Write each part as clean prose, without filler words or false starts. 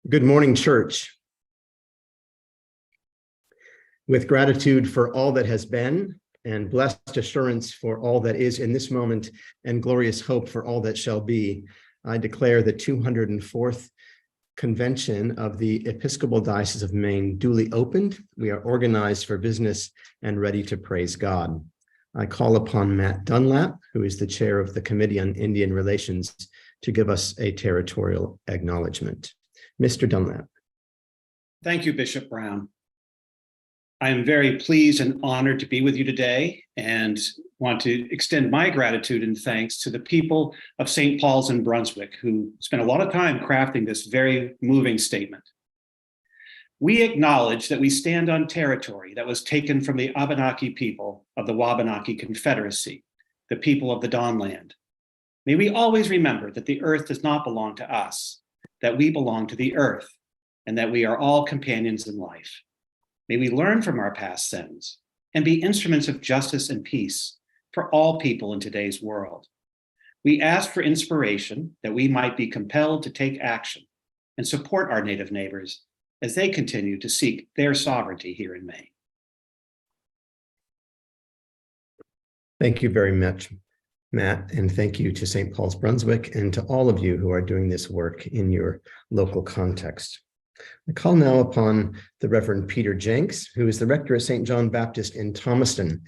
Good morning, church. With gratitude for all that has been and blessed assurance for all that is in this moment and glorious hope for all that shall be, I declare the 204th Convention of the Episcopal Diocese of Maine duly opened. We are organized for business and ready to praise God. I call upon Matt Dunlap, who is the chair of the Committee on Indian Relations, to give us a territorial acknowledgement. Mr. Dunlap. Thank you, Bishop Brown. I am very pleased and honored to be with you today and want to extend my gratitude and thanks to the people of St. Paul's in Brunswick who spent a lot of time crafting this very moving statement. We acknowledge that we stand on territory that was taken from the Abenaki people of the Wabanaki Confederacy, the people of the Dawnland. May we always remember that the earth does not belong to us, that we belong to the earth, and that we are all companions in life. May we learn from our past sins and be instruments of justice and peace for all people in today's world. We ask for inspiration that we might be compelled to take action and support our Native neighbors as they continue to seek their sovereignty here in Maine. Thank you very much, Matt, and thank you to St. Paul's Brunswick and to all of you who are doing this work in your local context. I call now upon the Reverend Peter Jenks, who is the rector of St. John Baptist in Thomaston.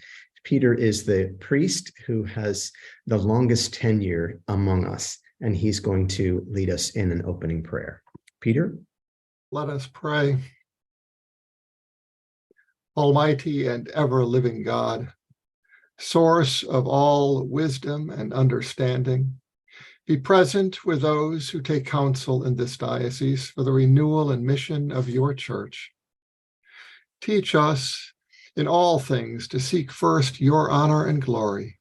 Peter is the priest who has the longest tenure among us, and he's going to lead us in an opening prayer. Peter? Let us pray. Almighty and ever-living God, source of all wisdom and understanding, be present with those who take counsel in this diocese for the renewal and mission of your church. Teach us in all things to seek first your honor and glory.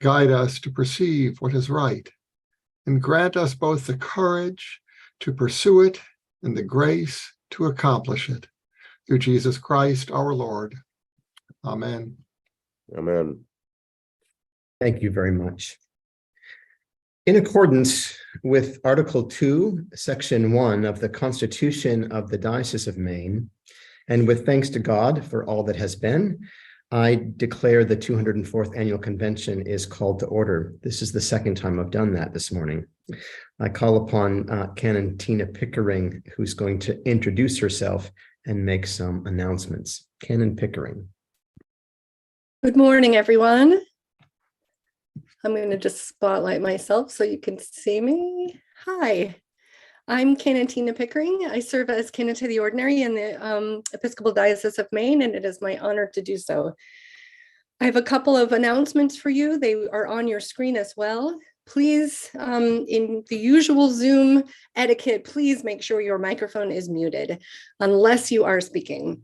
Guide us to perceive what is right, and grant us both the courage to pursue it and the grace to accomplish it. Through Jesus Christ, our Lord. Amen. Amen. Thank you very much. In accordance with Article 2, Section 1 of the Constitution of the Diocese of Maine, and with thanks to God for all that has been, I declare the 204th Annual Convention is called to order. This is the second time I've done that this morning. I call upon Canon Tina Pickering, who's going to introduce herself and make some announcements. Canon Pickering. Good morning, everyone. I'm going to just spotlight myself so you can see me. Hi, I'm Canon Tina Pickering. I serve as Canon to the Ordinary in the Episcopal Diocese of Maine, and it is my honor to do so. I have a couple of announcements for you. They are on your screen as well. Please, in the usual Zoom etiquette, please make sure your microphone is muted unless you are speaking.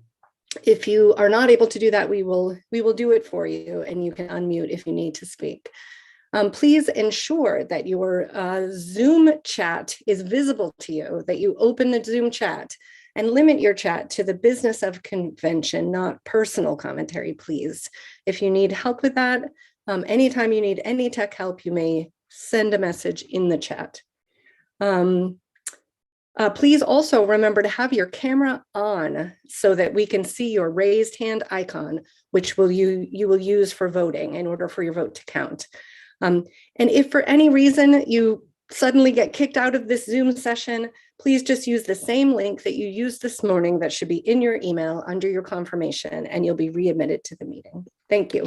If you are not able to do that, we will do it for you, and you can unmute if you need to speak. Please ensure that your Zoom chat is visible to you, that you open the Zoom chat and limit your chat to the business of convention, not personal commentary, please. If you need help with that, anytime you need any tech help, you may send a message in the chat. Please also remember to have your camera on so that we can see your raised hand icon, which you will use for voting in order for your vote to count. And if for any reason you suddenly get kicked out of this Zoom session, please just use the same link that you used this morning that should be in your email under your confirmation, and you'll be readmitted to the meeting. Thank you.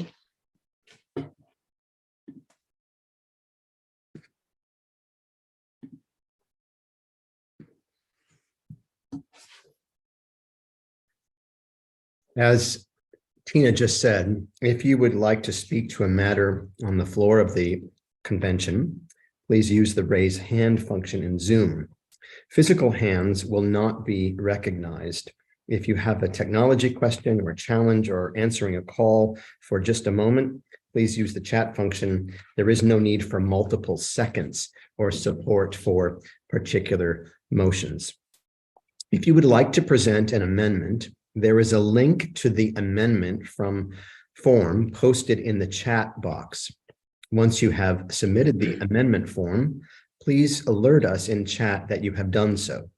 As Tina just said, if you would like to speak to a matter on the floor of the convention, please use the raise hand function in Zoom. Physical hands will not be recognized. If you have a technology question or challenge or answering a call for just a moment, please use the chat function. There is no need for multiple seconds or support for particular motions. If you would like to present an amendment, there is a link to the amendment form posted in the chat box. Once you have submitted the amendment form, please alert us in chat that you have done so.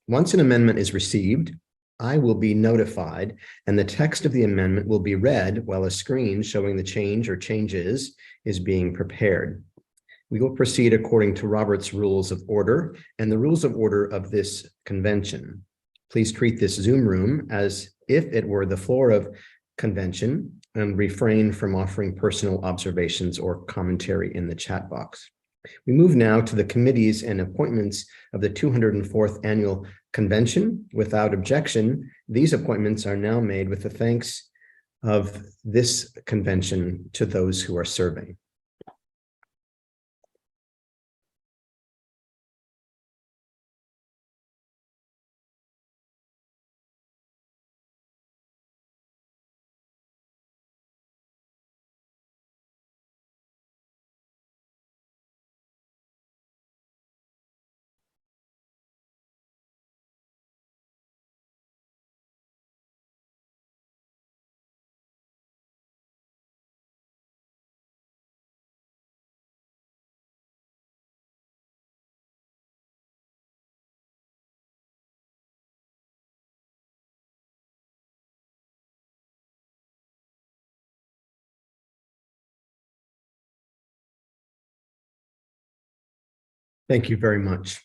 Once an amendment is received, I will be notified, and the text of the amendment will be read while a screen showing the change or changes is being prepared. We will proceed according to Robert's Rules of Order and the rules of order of this convention. Please treat this Zoom room as if it were the floor of convention and refrain from offering personal observations or commentary in the chat box. We move now to the committees and appointments of the 204th Annual Convention. Without objection, these appointments are now made with the thanks of this convention to those who are serving. Thank you very much.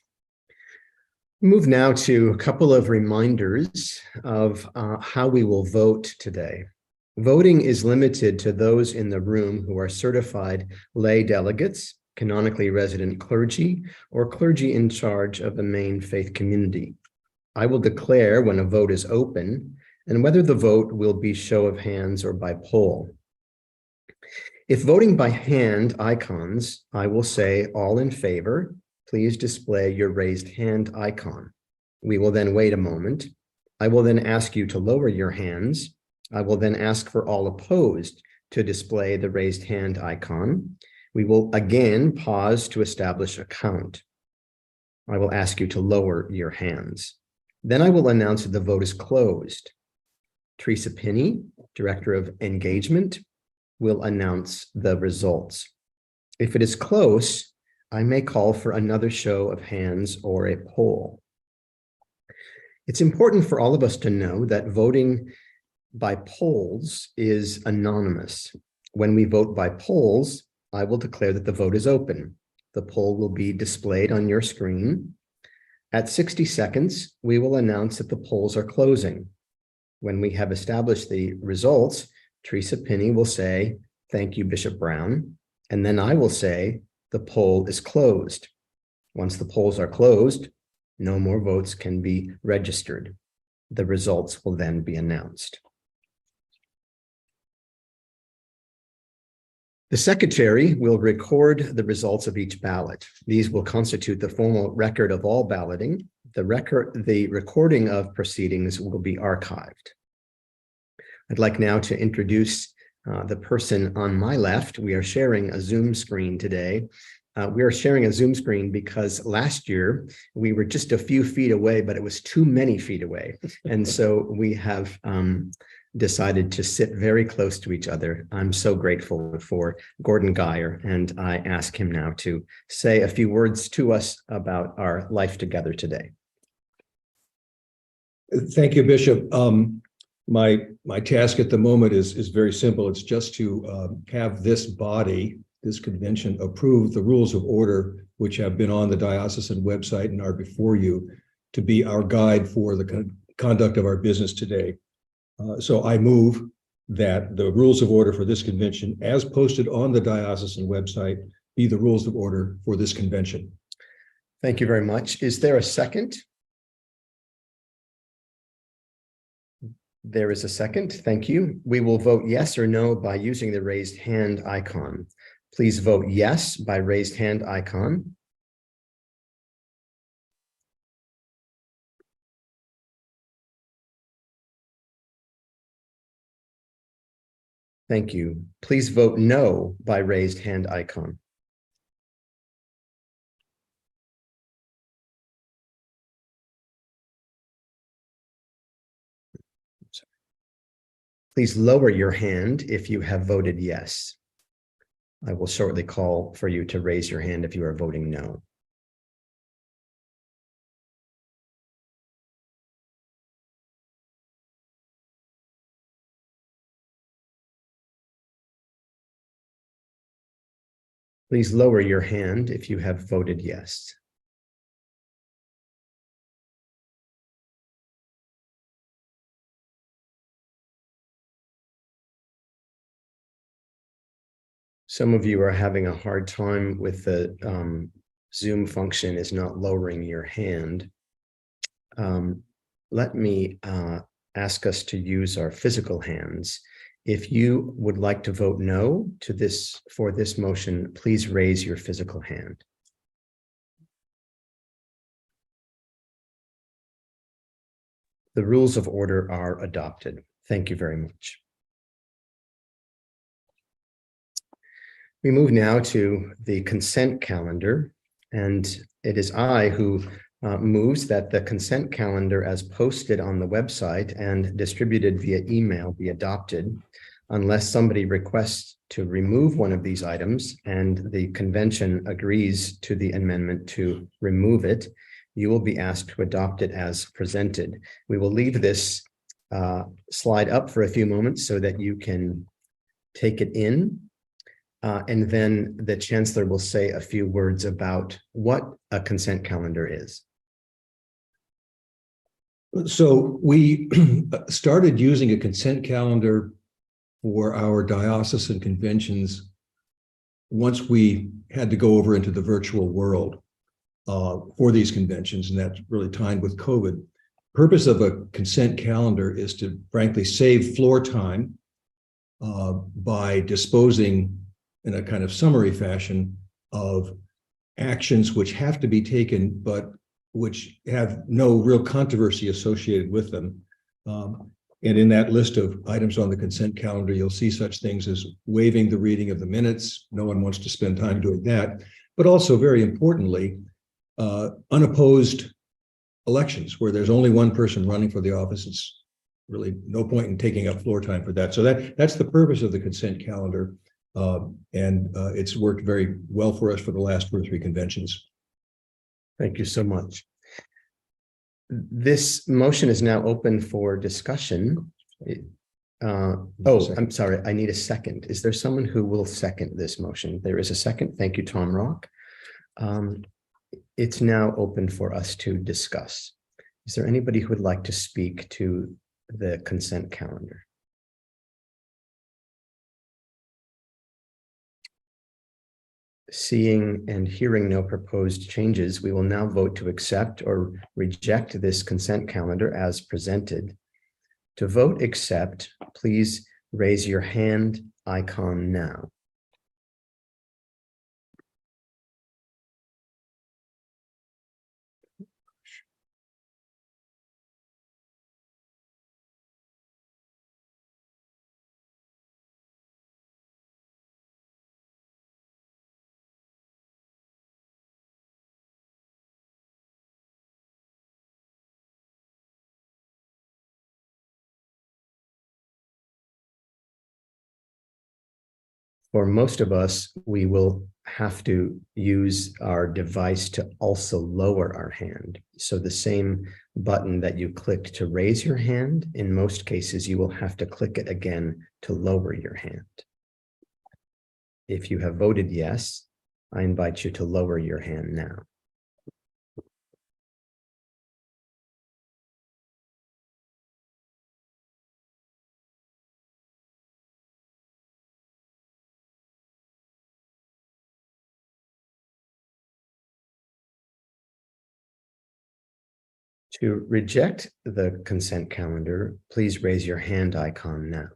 Move now to a couple of reminders of how we will vote today. Voting is limited to those in the room who are certified lay delegates, canonically resident clergy, or clergy in charge of the Maine faith community. I will declare when a vote is open and whether the vote will be show of hands or by poll. If voting by hand icons, I will say all in favor. Please display your raised hand icon. We will then wait a moment. I will then ask you to lower your hands. I will then ask for all opposed to display the raised hand icon. We will again pause to establish a count. I will ask you to lower your hands. Then I will announce that the vote is closed. Teresa Pinney, Director of Engagement, will announce the results. If it is close, I may call for another show of hands or a poll. It's important for all of us to know that voting by polls is anonymous. When we vote by polls, I will declare that the vote is open. The poll will be displayed on your screen. At 60 seconds, we will announce that the polls are closing. When we have established the results, Teresa Pinney will say, "Thank you, Bishop Brown." And then I will say, "The poll is closed." Once the polls are closed, no more votes can be registered. The results will then be announced. The secretary will record the results of each ballot. These will constitute the formal record of all balloting. The recording of proceedings will be archived. I'd like now to introduce the person on my left. We are sharing a Zoom screen today. We are sharing a Zoom screen because last year we were just a few feet away, but it was too many feet away. And so we have decided to sit very close to each other. I'm so grateful for Gordon Geyer, and I ask him now to say a few words to us about our life together today. Thank you, Bishop. My task at the moment is very simple. It's just to have this body, this convention, approve the rules of order, which have been on the diocesan website and are before you, to be our guide for the conduct of our business today. So I move that the rules of order for this convention, as posted on the diocesan website, be the rules of order for this convention. Thank you very much. Is there a second? There is a second. Thank you. We will vote yes or no by using the raised hand icon. Please vote yes by raised hand icon. Thank you. Please vote no by raised hand icon. Please lower your hand if you have voted yes. I will shortly call for you to raise your hand if you are voting no. Please lower your hand if you have voted yes. Some of you are having a hard time with the Zoom function is not lowering your hand. Let me ask us to use our physical hands. If you would like to vote no to this for this motion, please raise your physical hand. The rules of order are adopted. Thank you very much. We move now to the consent calendar, and it is I who moves that the consent calendar as posted on the website and distributed via email be adopted, unless somebody requests to remove one of these items and the convention agrees to the amendment to remove it. You will be asked to adopt it as presented. We will leave this slide up for a few moments so that you can take it in. And then the chancellor will say a few words about what a consent calendar is. So we started using a consent calendar for our diocesan conventions once we had to go over into the virtual world for these conventions, and that's really timed with COVID. Purpose of a consent calendar is to frankly save floor time by disposing in a kind of summary fashion of actions which have to be taken, but which have no real controversy associated with them. And in that list of items on the consent calendar, you'll see such things as waiving the reading of the minutes. No one wants to spend time doing that. But also, very importantly, unopposed elections where there's only one person running for the office. It's really no point in taking up floor time for that. So that's the purpose of the consent calendar. And it's worked very well for us for the last 2 or 3 conventions. Thank you so much. This motion is now open for discussion. I'm sorry, I need a second. Is there someone who will second this motion? There is a second. Thank you, Tom Rock. It's now open for us to discuss. Is there anybody who would like to speak to the consent calendar? Seeing and hearing no proposed changes, we will now vote to accept or reject this consent calendar as presented. To vote accept, please raise your hand icon now. For most of us, we will have to use our device to also lower our hand. So the same button that you clicked to raise your hand, in most cases, you will have to click it again to lower your hand. If you have voted yes, I invite you to lower your hand now. To reject the consent calendar, please raise your hand icon now.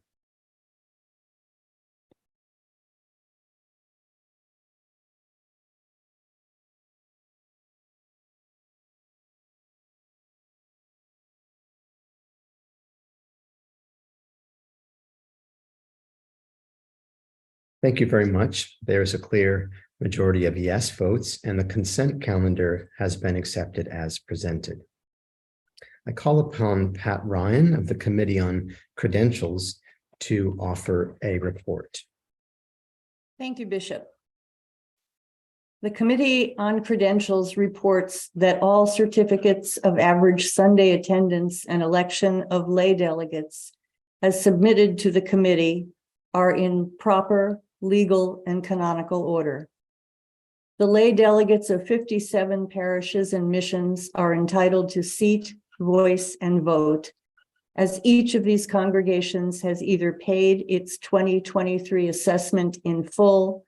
Thank you very much. There's a clear majority of yes votes, and the consent calendar has been accepted as presented. I call upon Pat Ryan of the Committee on Credentials to offer a report. Thank you, Bishop. The Committee on Credentials reports that all certificates of average Sunday attendance and election of lay delegates as submitted to the committee are in proper legal and canonical order. The lay delegates of 57 parishes and missions are entitled to seat, voice, and vote, as each of these congregations has either paid its 2023 assessment in full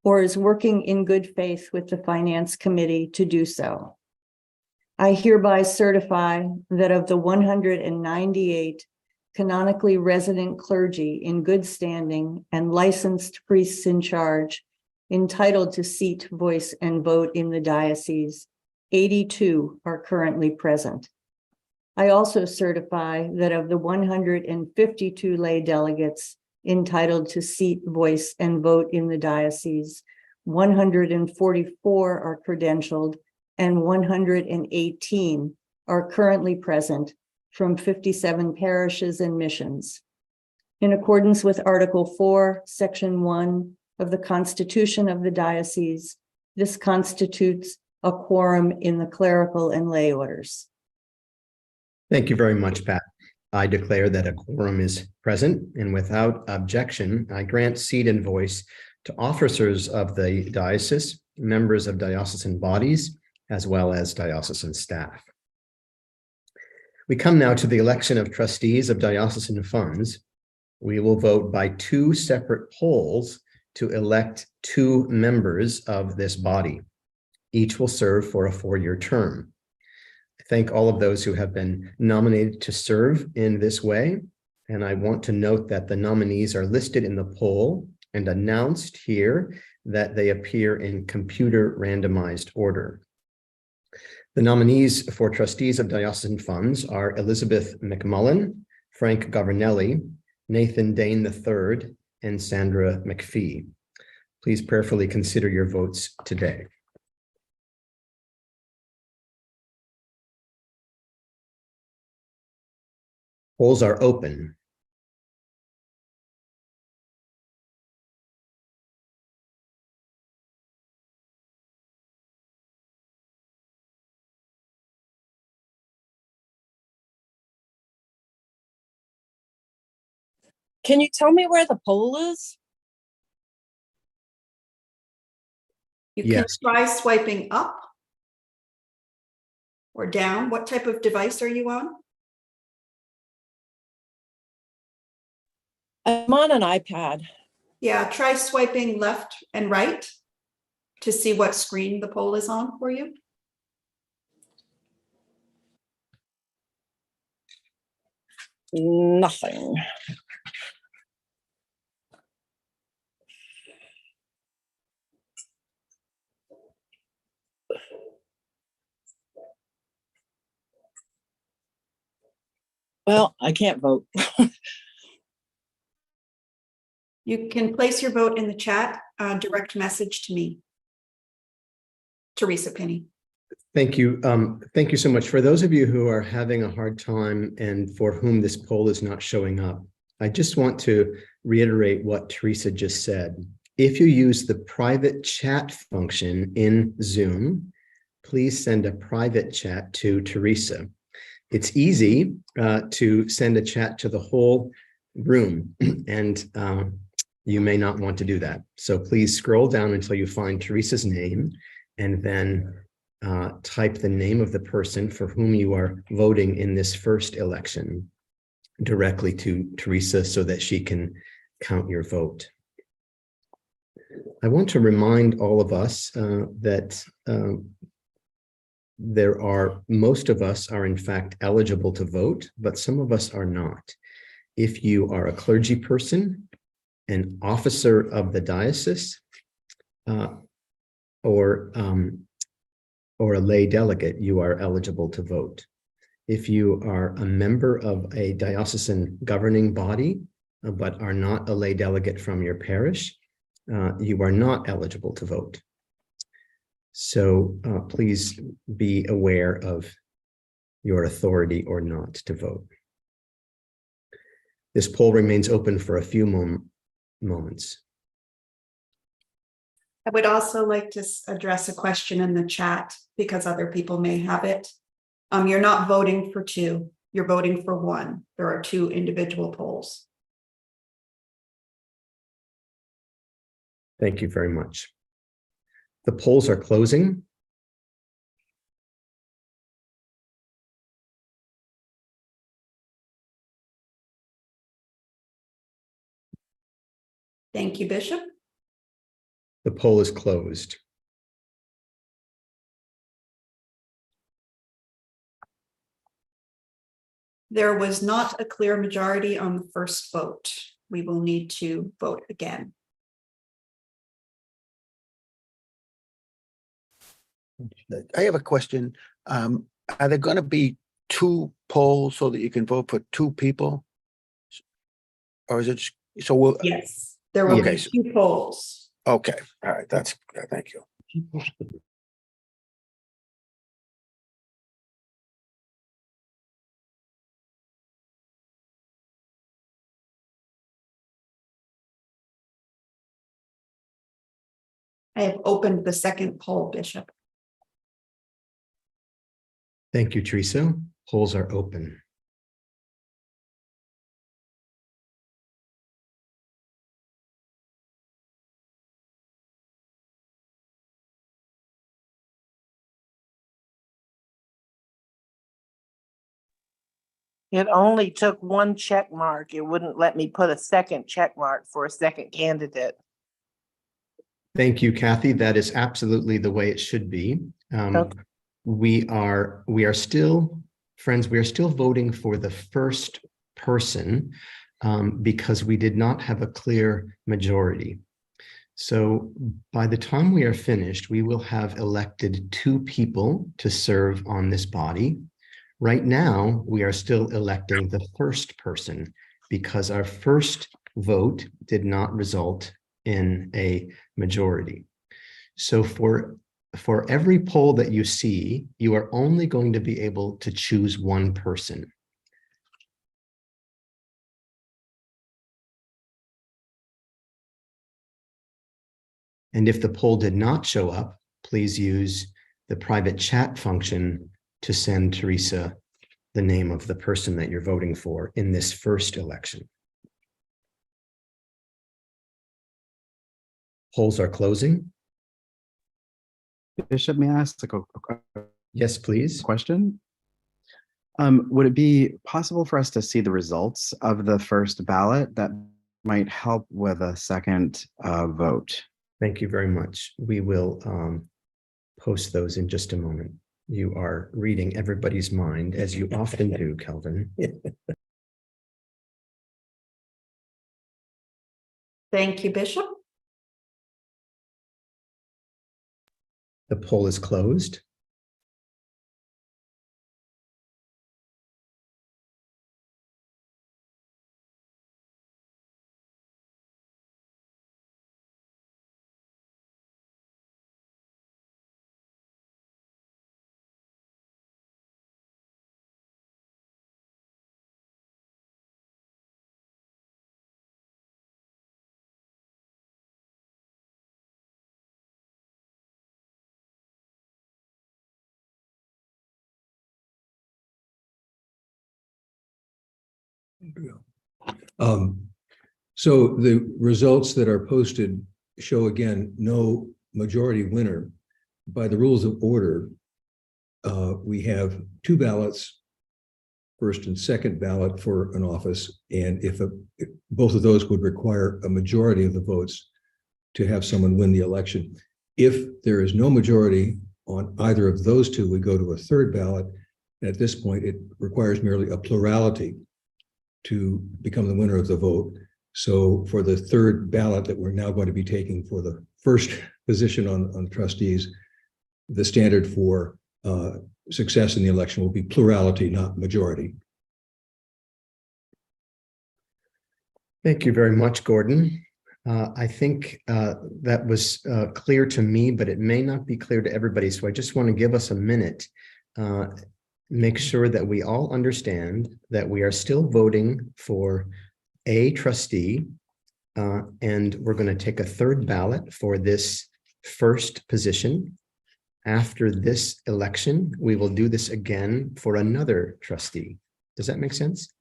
or is working in good faith with the Finance Committee to do so. I hereby certify that of the 198 canonically resident clergy in good standing and licensed priests in charge entitled to seat, voice, and vote in the diocese, 82 are currently present. I also certify that of the 152 lay delegates entitled to seat, voice, and vote in the diocese, 144 are credentialed and 118 are currently present from 57 parishes and missions. In accordance with Article 4, Section 1 of the Constitution of the Diocese, this constitutes a quorum in the clerical and lay orders. Thank you very much, Pat. I declare that a quorum is present, and without objection, I grant seat and voice to officers of the diocese, members of diocesan bodies, as well as diocesan staff. We come now to the election of trustees of diocesan funds. We will vote by two separate polls to elect two members of this body. Each will serve for a 4-year term. I thank all of those who have been nominated to serve in this way, and I want to note that the nominees are listed in the poll and announced here that they appear in computer randomized order. The nominees for trustees of diocesan funds are Elizabeth McMullen, Frank Governelli, Nathan Dane III, and Sandra McPhee. Please prayerfully consider your votes today. Polls are open. Can you tell me where the poll is? You can Yes. try swiping up or down. What type of device are you on? I'm on an iPad. Yeah, try swiping left and right to see what screen the poll is on for you. Nothing. Well, I can't vote. You can place your vote in the chat, direct message to me. Teresa Penny. Thank you. Thank you so much. For those of you who are having a hard time and for whom this poll is not showing up, I just want to reiterate what Teresa just said. If you use the private chat function in Zoom, please send a private chat to Teresa. It's easy to send a chat to the whole room, and you may not want to do that. So please scroll down until you find Teresa's name, and then type the name of the person for whom you are voting in this first election directly to Teresa so that she can count your vote. I want to remind all of us that most of us are in fact eligible to vote, but some of us are not. If you are a clergy person, an officer of the diocese, or a lay delegate, you are eligible to vote. If you are a member of a diocesan governing body, but are not a lay delegate from your parish, you are not eligible to vote. So please be aware of your authority or not to vote. This poll remains open for a few moments. I would also like to address a question in the chat because other people may have it. You're not voting for two, you're voting for one. There are two individual polls. Thank you very much. The polls are closing. Thank you, Bishop. The poll is closed. There was not a clear majority on the first vote. We will need to vote again. I have a question. Are there going to be two polls so that you can vote for two people? Or is it so? We'll, Yes, there will Okay, be two polls. okay. All right. That's thank you. I have opened the second poll, Bishop. Thank you, Teresa. Polls are open. It only took one check mark. It wouldn't let me put a second check mark for a second candidate. Thank you, Kathy. That is absolutely the way it should be. Okay. We are still, friends, we are still voting for the first person because we did not have a clear majority. So by the time we are finished, we will have elected two people to serve on this body. Right now, we are still electing the first person because our first vote did not result in a majority. So for every poll that you see, you are only going to be able to choose one person. And if the poll did not show up, please use the private chat function to send Teresa the name of the person that you're voting for in this first election. Polls are closing. Bishop, may I ask a Yes, please. question? Would it be possible for us to see the results of the first ballot that might help with a second vote? Thank you very much. We will post those in just a moment. You are reading everybody's mind, as you often do, Kelvin. Thank you, Bishop. The poll is closed. So the results that are posted show again no majority winner. By the rules of order, we have two ballots, first and second ballot for an office, and if both of those would require a majority of the votes to have someone win the election. If there is no majority on either of those two, we go to a third ballot. At this point, it requires merely a plurality to become the winner of the vote. So for the third ballot that we're now going to be taking for the first position on trustees, the standard for success in the election will be plurality, not majority. Thank you very much, Gordon. I think that was clear to me, but it may not be clear to everybody. So I just want to give us a minute, make sure that we all understand that we are still voting for a trustee, and we're going to take a third ballot for this first position. After this election, we will do this again for another trustee. Does that make sense?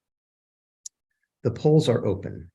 The polls are open.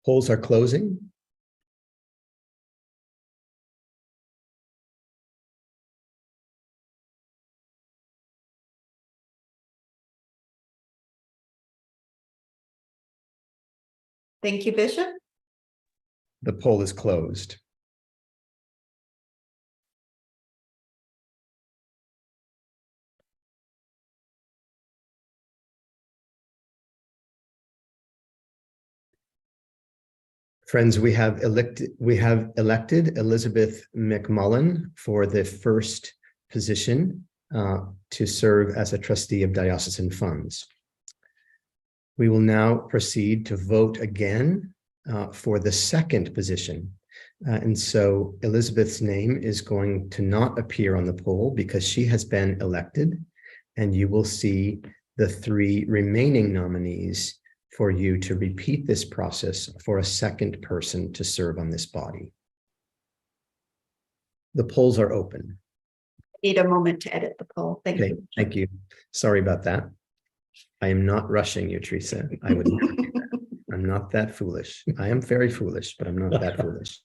Polls are closing. Thank you, Bishop. The poll is closed. Friends, we have elected Elizabeth McMullen for the first position to serve as a trustee of diocesan funds. We will now proceed to vote again for the second position. And so Elizabeth's name is going to not appear on the poll because she has been elected, and you will see the 3 remaining nominees for you to repeat this process for a second person to serve on this body. The polls are open. Need a moment to edit the poll. Thank Okay, you. thank you. Sorry about that. I am not rushing you, Teresa. I would not do that. I'm not that foolish. I am very foolish, but I'm not that foolish.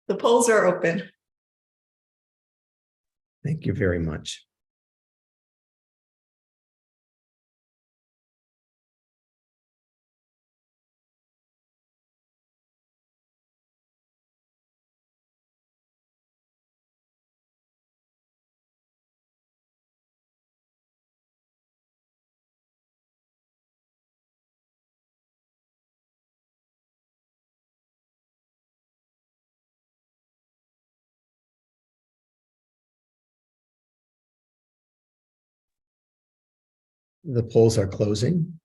The polls are open. Thank you very much. The polls are closing.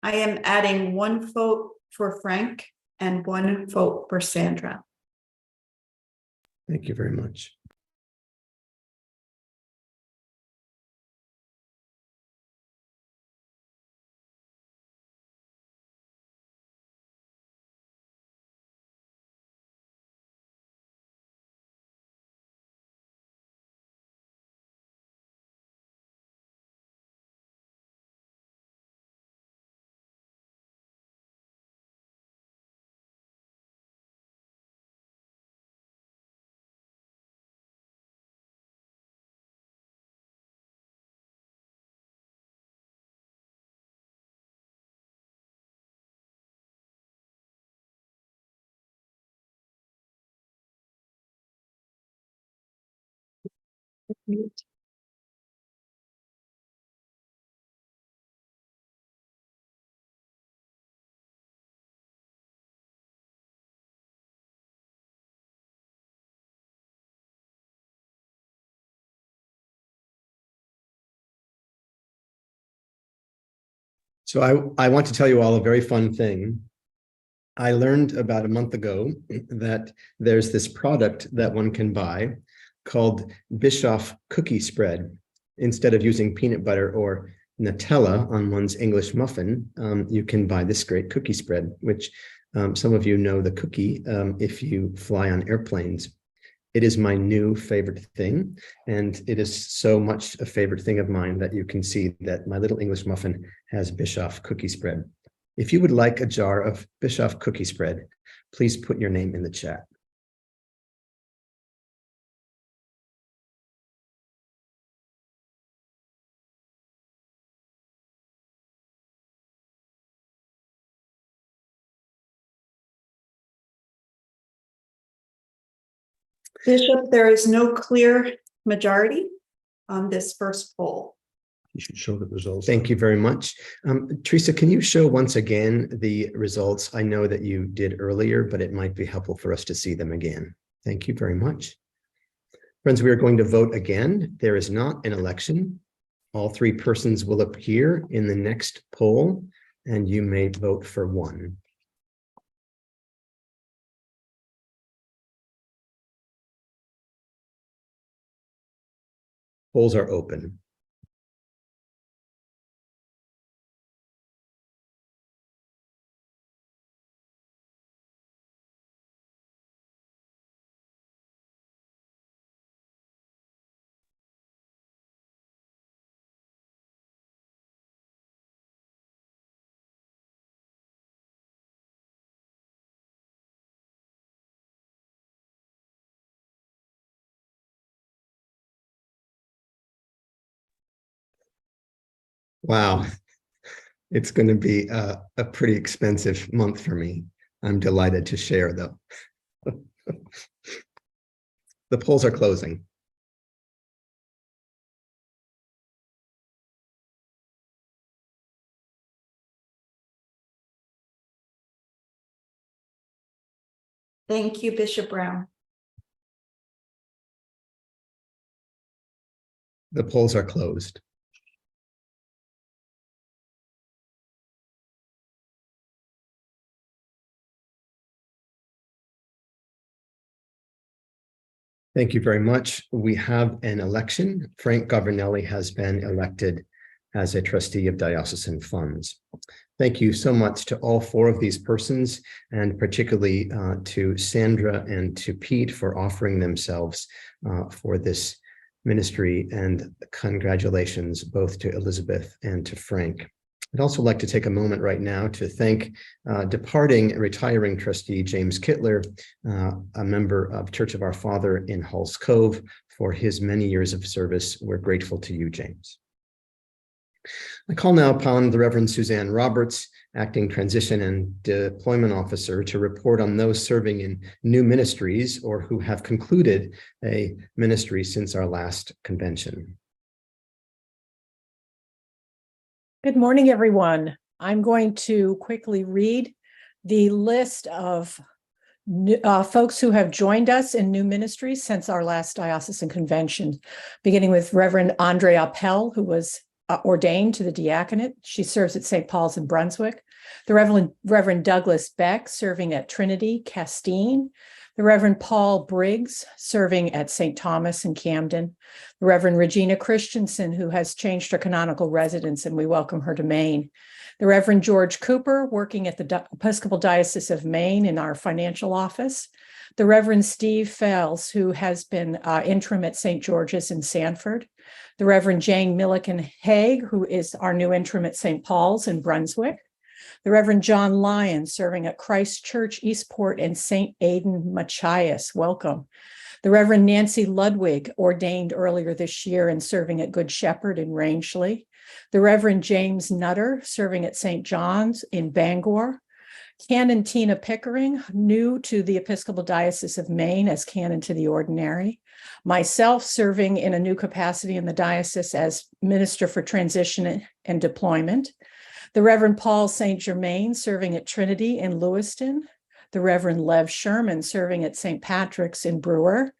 I am adding 1 vote for Frank and 1 vote for Sandra. Thank you very much. So I want to tell you all a very fun thing. I learned about a month ago that there's this product that one can buy called Bischoff cookie spread. Instead of using peanut butter or Nutella on one's English muffin, you can buy this great cookie spread, which some of you know the cookie if you fly on airplanes. It is my new favorite thing, and it is so much a favorite thing of mine that you can see that my little English muffin has Bischoff cookie spread. If you would like a jar of Bischoff cookie spread, please put your name in the chat. Bishop, there is no clear majority on this first poll. You should show the results. Thank you very much. Teresa, can you show once again the results? I know that you did earlier, but it might be helpful for us to see them again. Thank you very much. Friends, we are going to vote again. There is not an election. All three persons will appear in the next poll, and you may vote for one. Polls are open. Wow, it's going to be a pretty expensive month for me. I'm delighted to share, though. The polls are closing. Thank you, Bishop Brown. The polls are closed. Thank you very much. We have an election. Frank Governelli has been elected as a trustee of diocesan funds. Thank you so much to all four of these persons, and particularly to Sandra and to Pete for offering themselves for this ministry, and congratulations both to Elizabeth and to Frank. I'd also like to take a moment right now to thank retiring trustee James Kittler, a member of Church of Our Father in Halls Cove, for his many years of service. We're grateful to you, James. I call now upon the Reverend Suzanne Roberts, Acting Transition and Deployment Officer, to report on those serving in new ministries or who have concluded a ministry since our last convention. Good morning, everyone. I'm going to quickly read the list of folks who have joined us in new ministries since our last diocesan convention, beginning with Reverend Andrea Appel, who was ordained to the diaconate. She serves at St. Paul's in Brunswick. The Reverend Douglas Beck, serving at Trinity, Castine. The Reverend Paul Briggs, serving at St. Thomas in Camden. The Reverend Regina Christensen, who has changed her canonical residence, and we welcome her to Maine. The Reverend George Cooper, working at the Episcopal Diocese of Maine in our financial office. The Reverend Steve Fels, who has been interim at St. George's in Sanford. The Reverend Jane Milliken Haig, who is our new interim at St. Paul's in Brunswick. The Reverend John Lyon, serving at Christ Church, Eastport, and St. Aidan, Machias. Welcome. The Reverend Nancy Ludwig, ordained earlier this year and serving at Good Shepherd in Rangeley. The Reverend James Nutter, serving at St. John's in Bangor. Canon Tina Pickering, new to the Episcopal Diocese of Maine as canon to the ordinary. Myself, serving in a new capacity in the diocese as Minister for Transition and Deployment. The Reverend Paul St. Germain, serving at Trinity in Lewiston. The Reverend Lev Sherman, serving at St. Patrick's in Brewer.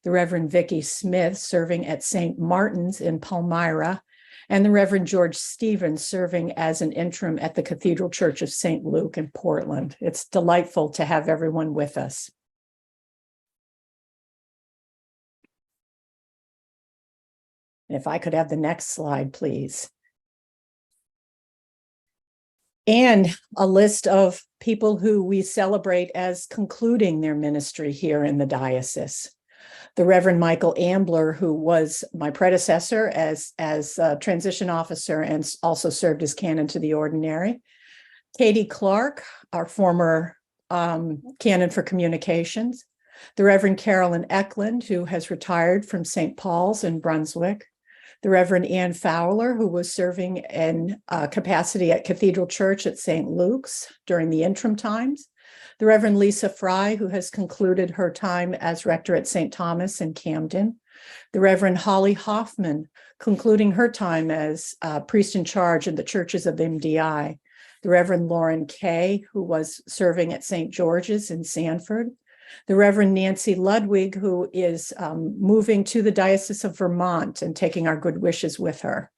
The Reverend Vicky Smith, serving at St. Martin's in Palmyra. And the Reverend George Stevens, serving as an interim at the Cathedral Church of St. Luke in Portland. It's delightful to have everyone with us. If I could have the next slide, please. And a list of people who we celebrate as concluding their ministry here in the diocese. The Reverend Michael Ambler, who was my predecessor as transition officer and also served as canon to the ordinary. Katie Clark, our former canon for communications. The Reverend Carolyn Eklund, who has retired from St. Paul's in Brunswick. The Reverend Ann Fowler, who was serving in capacity at Cathedral Church at St. Luke's during the interim times. The Reverend Lisa Fry, who has concluded her time as rector at St. Thomas in Camden. The Reverend Holly Hoffman, concluding her time as priest in charge in the churches of MDI. The Reverend Lauren Kay, who was serving at St. George's in Sanford. The Reverend Nancy Ludwig, who is moving to the Diocese of Vermont and taking our good wishes with her.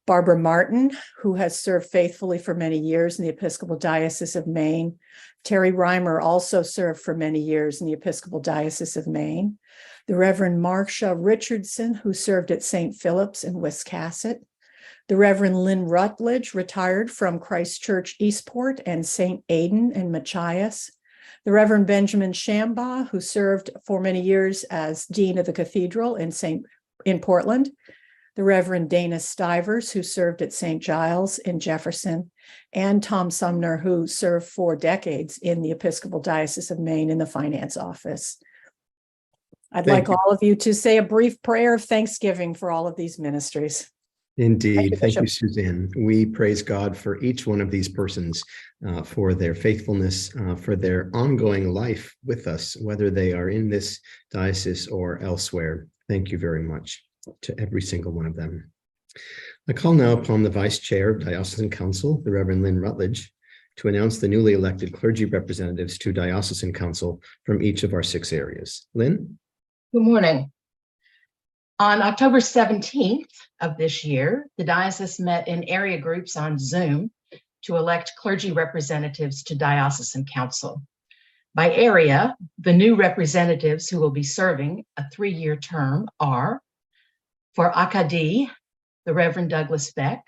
Barbara Martin, who has served faithfully for many years in the Episcopal Diocese of Maine. Terry Reimer also served for many years in the Episcopal Diocese of Maine. The Reverend Marcia Richardson, who served at St. Philip's in Wiscasset. The Reverend Lynn Rutledge, retired from Christ Church Eastport and St. Aidan in Machias. The Reverend Benjamin Shambaugh, who served for many years as Dean of the Cathedral in Portland. The Reverend Dana Stivers, who served at St. Giles in Jefferson, and Tom Sumner, who served for decades in the Episcopal Diocese of Maine in the finance office. I'd like all of you to say a brief prayer of thanksgiving for all of these ministries. Indeed. Thank you, Suzanne. We praise God for each one of these persons, for their faithfulness, for their ongoing life with us, whether they are in this diocese or elsewhere. Thank you very much to every single one of them. I call now upon the Vice Chair of Diocesan Council, the Reverend Lynn Rutledge, to announce the newly elected clergy representatives to Diocesan Council from each of our 6 areas. Lynn? Good morning. On October 17th of this year, the diocese met in area groups on Zoom to elect clergy representatives to Diocesan Council. By area, the new representatives who will be serving a 3-year term are: for Acadie, the Reverend Douglas Beck;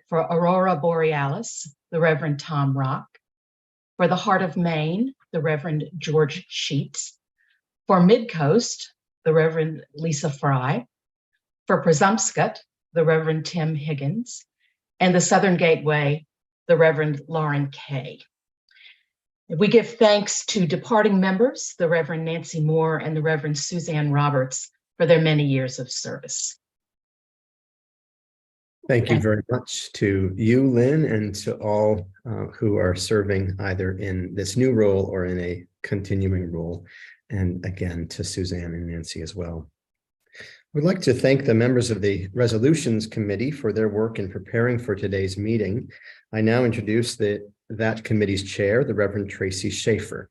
for Aurora Borealis, the Reverend Tom Rock; for the Heart of Maine, the Reverend George Sheets; for Midcoast, the Reverend Lisa Fry; for Presumpscot, the Reverend Tim Higgins; and the Southern Gateway, the Reverend Lauren Kay. We give thanks to departing members, the Reverend Nancy Moore and the Reverend Suzanne Roberts, for their many years of service. Thank you very much to you, Lynn, and to all who are serving either in this new role or in a continuing role. And again, to Suzanne and Nancy as well. We'd like to thank the members of the Resolutions Committee for their work in preparing for today's meeting. I now introduce that committee's chair, the Reverend Tracy Schaefer.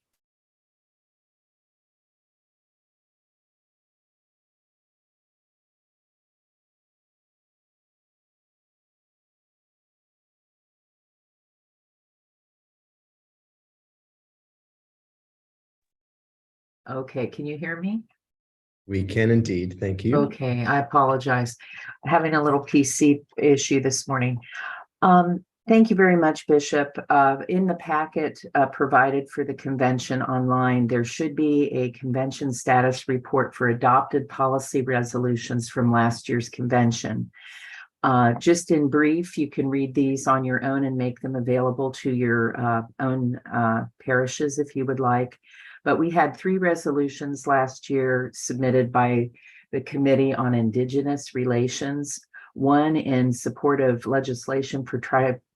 Okay, can you hear me? We can indeed. Thank you. Okay, I apologize. Having a little PC issue this morning. Thank you very much, Bishop. In the packet provided for the convention online, there should be a convention status report for adopted policy resolutions from last year's convention. Just in brief, you can read these on your own and make them available to your own parishes if you would like. But we had 3 resolutions last year submitted by the Committee on Indigenous Relations, one in support of legislation for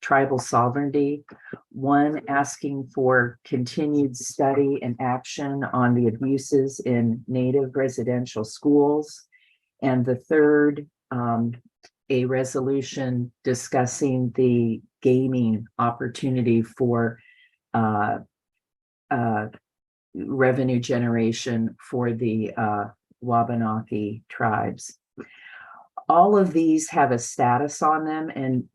tribal sovereignty, one asking for continued study and action on the abuses in Native residential schools, and the third, a resolution discussing the gaming opportunity for revenue generation for the Wabanaki tribes. All of these have a status on them, and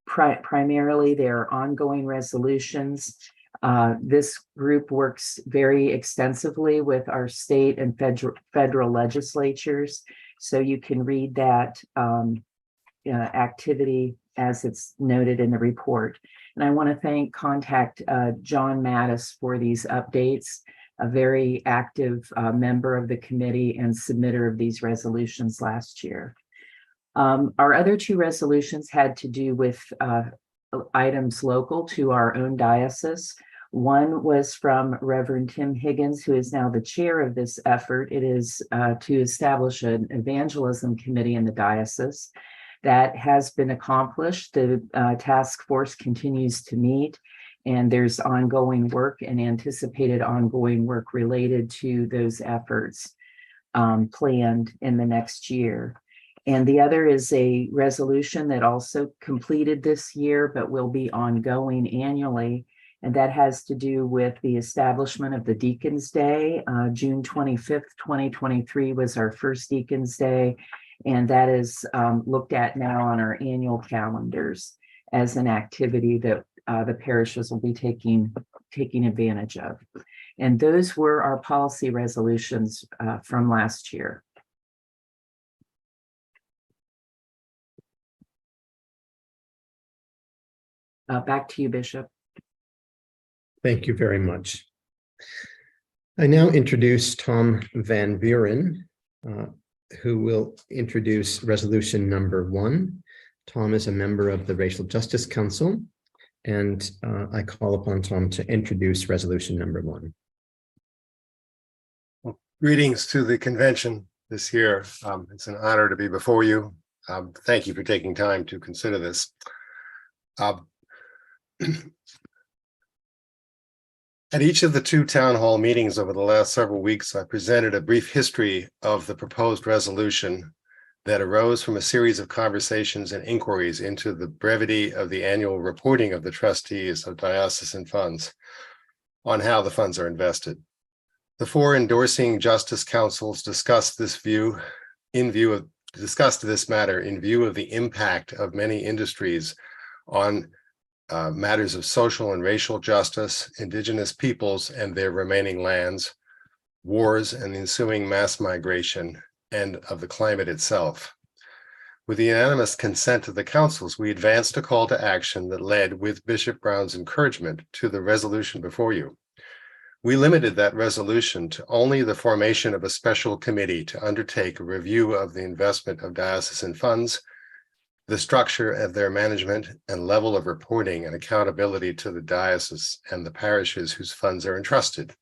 primarily they're ongoing resolutions. This group works very extensively with our state and federal legislatures, so you can read that activity as it's noted in the report. And I want to contact John Mattis for these updates, a very active member of the committee and submitter of these resolutions last year. Our other 2 resolutions had to do with items local to our own diocese. One was from Reverend Tim Higgins, who is now the chair of this effort. It is to establish an evangelism committee in the diocese. That has been accomplished. The task force continues to meet, And there's ongoing work and anticipated ongoing work related to those efforts planned in the next year. And the other is a resolution that also completed this year, but will be ongoing annually. And that has to do with the establishment of the Deacons Day. June 25th, 2023 was our first Deacons Day. And that is looked at now on our annual calendars as an activity that the parishes will be taking advantage of. And those were our policy resolutions from last year. Back to you, Bishop. Thank you very much. I now introduce Tom Van Buren, who will introduce resolution number 1. Tom is a member of the Racial Justice Council, and I call upon Tom to introduce resolution number 1. Well, greetings to the convention this year. It's an honor to be before you. Thank you for taking time to consider this. At each of the 2 town hall meetings over the last several weeks, I presented a brief history of the proposed resolution that arose from a series of conversations and inquiries into the brevity of the annual reporting of the trustees of diocesan funds on how the funds are invested. The 4 endorsing justice councils discussed this matter in view of the impact of many industries on matters of social and racial justice, indigenous peoples and their remaining lands, wars and the ensuing mass migration, and of the climate itself. With the unanimous consent of the councils, we advanced a call to action that led, with Bishop Brown's encouragement, to the resolution before you. We limited that resolution to only the formation of a special committee to undertake a review of the investment of diocesan funds, the structure of their management and level of reporting and accountability to the diocese and the parishes whose funds are entrusted.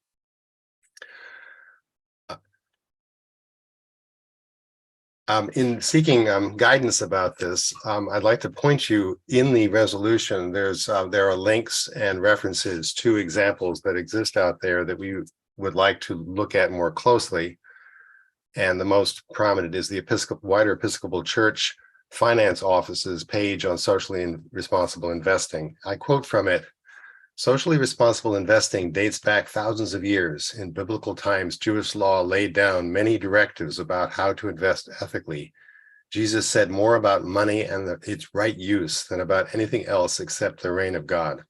In seeking guidance about this, I'd like to point you in the resolution. There are links and references to examples that exist out there that we would like to look at more closely. And the most prominent is the wider Episcopal Church Finance Office's page on socially responsible investing. I quote from it: "Socially responsible investing dates back thousands of years. In biblical times, Jewish law laid down many directives about how to invest ethically. Jesus said more about money and its right use than about anything else except the reign of God."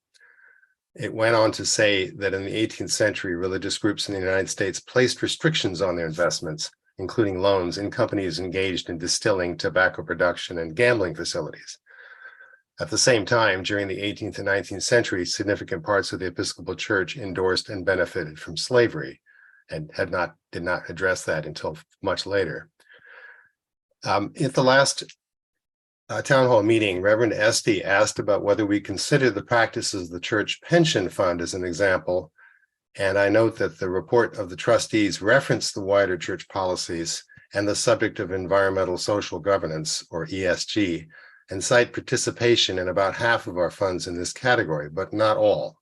It went on to say that in the 18th century, religious groups in the United States placed restrictions on their investments, including loans, in companies engaged in distilling, tobacco production, and gambling facilities. At the same time, during the 18th and 19th century, significant parts of the Episcopal Church endorsed and benefited from slavery, and did not address that until much later. At the last town hall meeting, Reverend Esty asked about whether we consider the practices of the church pension fund as an example. And I note that the report of the trustees referenced the wider church policies and the subject of environmental social governance, or ESG, and cite participation in about half of our funds in this category, but not all.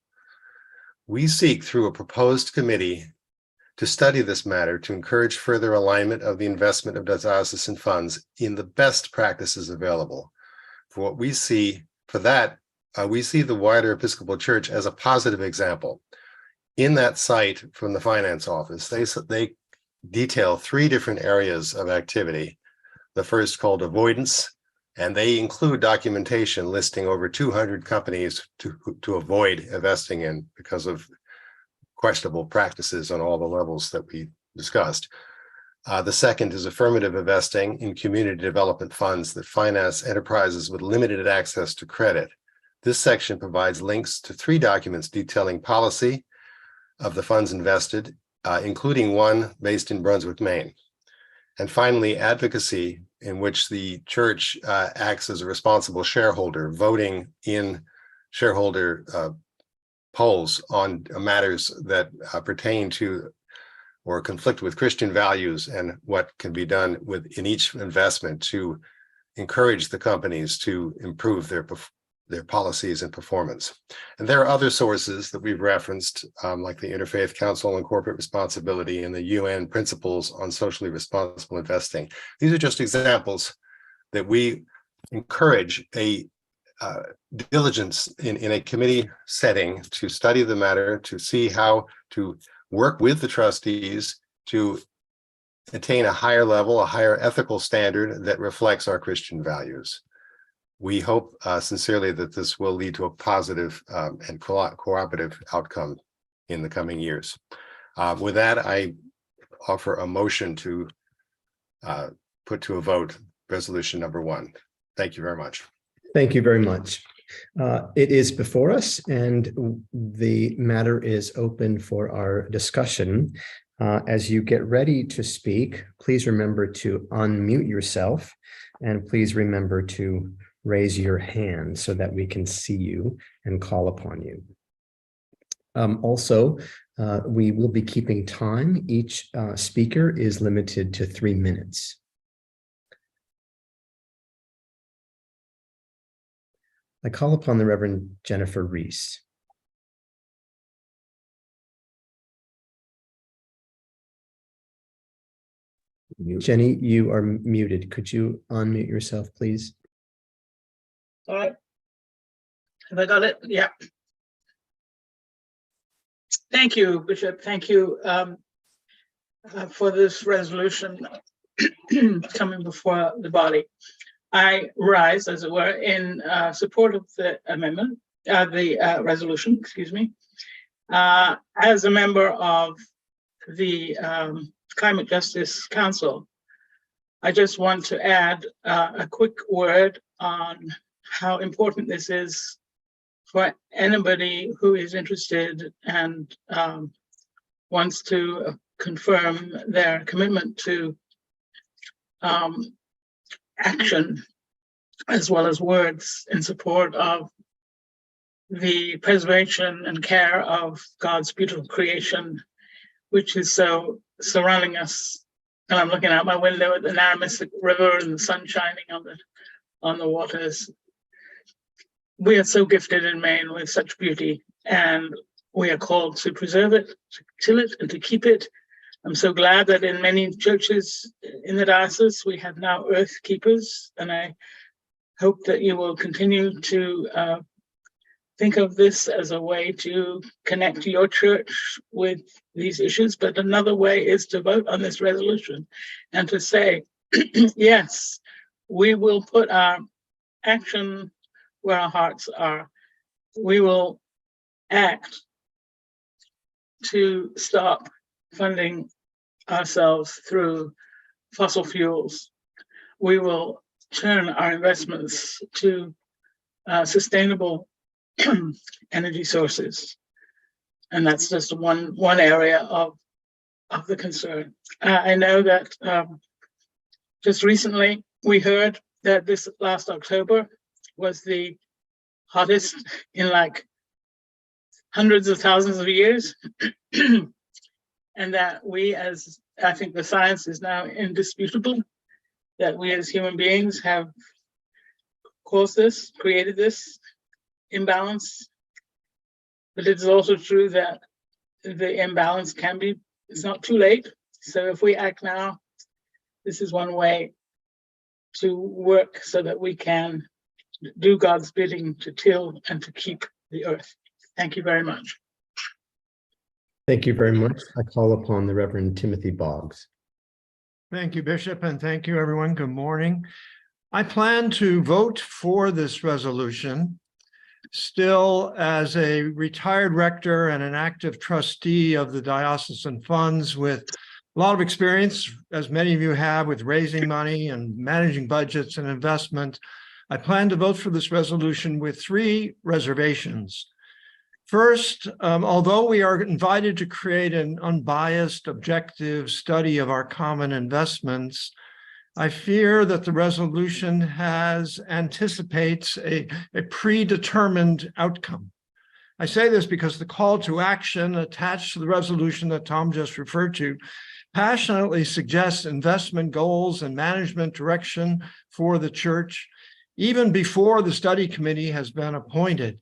We seek, through a proposed committee, to study this matter to encourage further alignment of the investment of diocesan funds in the best practices available. We see the wider Episcopal Church as a positive example. In that site from the finance office, they detail 3 different areas of activity. The first, called avoidance, and they include documentation listing over 200 companies to avoid investing in because of questionable practices on all the levels that we discussed. The second is affirmative investing in community development funds that finance enterprises with limited access to credit. This section provides links to 3 documents detailing policy of the funds invested, including one based in Brunswick, Maine. And finally, advocacy, in which the church acts as a responsible shareholder, voting in shareholder polls on matters that pertain to or conflict with Christian values, and what can be done in each investment to encourage the companies to improve their policies and performance. And there are other sources that we've referenced, like the Interfaith Council on Corporate Responsibility and the UN Principles on Socially Responsible Investing. These are just examples that we encourage a diligence in a committee setting to study the matter, to see how to work with the trustees to attain a higher level, a higher ethical standard that reflects our Christian values. We hope sincerely that this will lead to a positive and cooperative outcome in the coming years. With that, I offer a motion to put to a vote resolution number 1. Thank you very much. Thank you very much. It is before us, and the matter is open for our discussion. As you get ready to speak, please remember to unmute yourself, and please remember to raise your hand so that we can see you and call upon you. Also, we will be keeping time. Each speaker is limited to 3 minutes. I call upon the Reverend Jennifer Reese. Jenny, you are muted. Could you unmute yourself, please? All right. Have I got it? Yeah. Thank you, Bishop. Thank you for this resolution coming before the body. I rise, as it were, in support of the amendment, the resolution, excuse me, as a member of the Climate Justice Council. I just want to add a quick word on how important this is for anybody who is interested and wants to confirm their commitment to action as well as words in support of the preservation and care of God's beautiful creation, which is so surrounding us. And I'm looking out my window at the Narragansett River and the sun shining on the waters. We are so gifted in Maine with such beauty, and we are called to preserve it, to till it, and to keep it. I'm so glad that in many churches in the diocese, we have now earth keepers, and I hope that you will continue to think of this as a way to connect your church with these issues. But another way is to vote on this resolution and to say, yes, we will put our action where our hearts are. We will act to stop funding ourselves through fossil fuels. We will turn our investments to sustainable energy sources. And that's just one area of the concern. I know that just recently we heard that this last October was the hottest in like hundreds of thousands of years. And that we, as I think the science is now indisputable, that we as human beings have caused this, created this imbalance. But it's also true that the imbalance can be, it's not too late. So if we act now, this is one way to work so that we can do God's bidding to till and to keep the earth. Thank you very much. Thank you very much. I call upon the Reverend Timothy Boggs. Thank you, Bishop, and thank you, everyone. Good morning. I plan to vote for this resolution. Still, as a retired rector and an active trustee of the diocesan funds with a lot of experience, as many of you have, with raising money and managing budgets and investment, I plan to vote for this resolution with 3 reservations. First, although we are invited to create an unbiased, objective study of our common investments, I fear that the resolution anticipates a predetermined outcome. I say this because the call to action attached to the resolution that Tom just referred to passionately suggests investment goals and management direction for the church. even before the study committee has been appointed.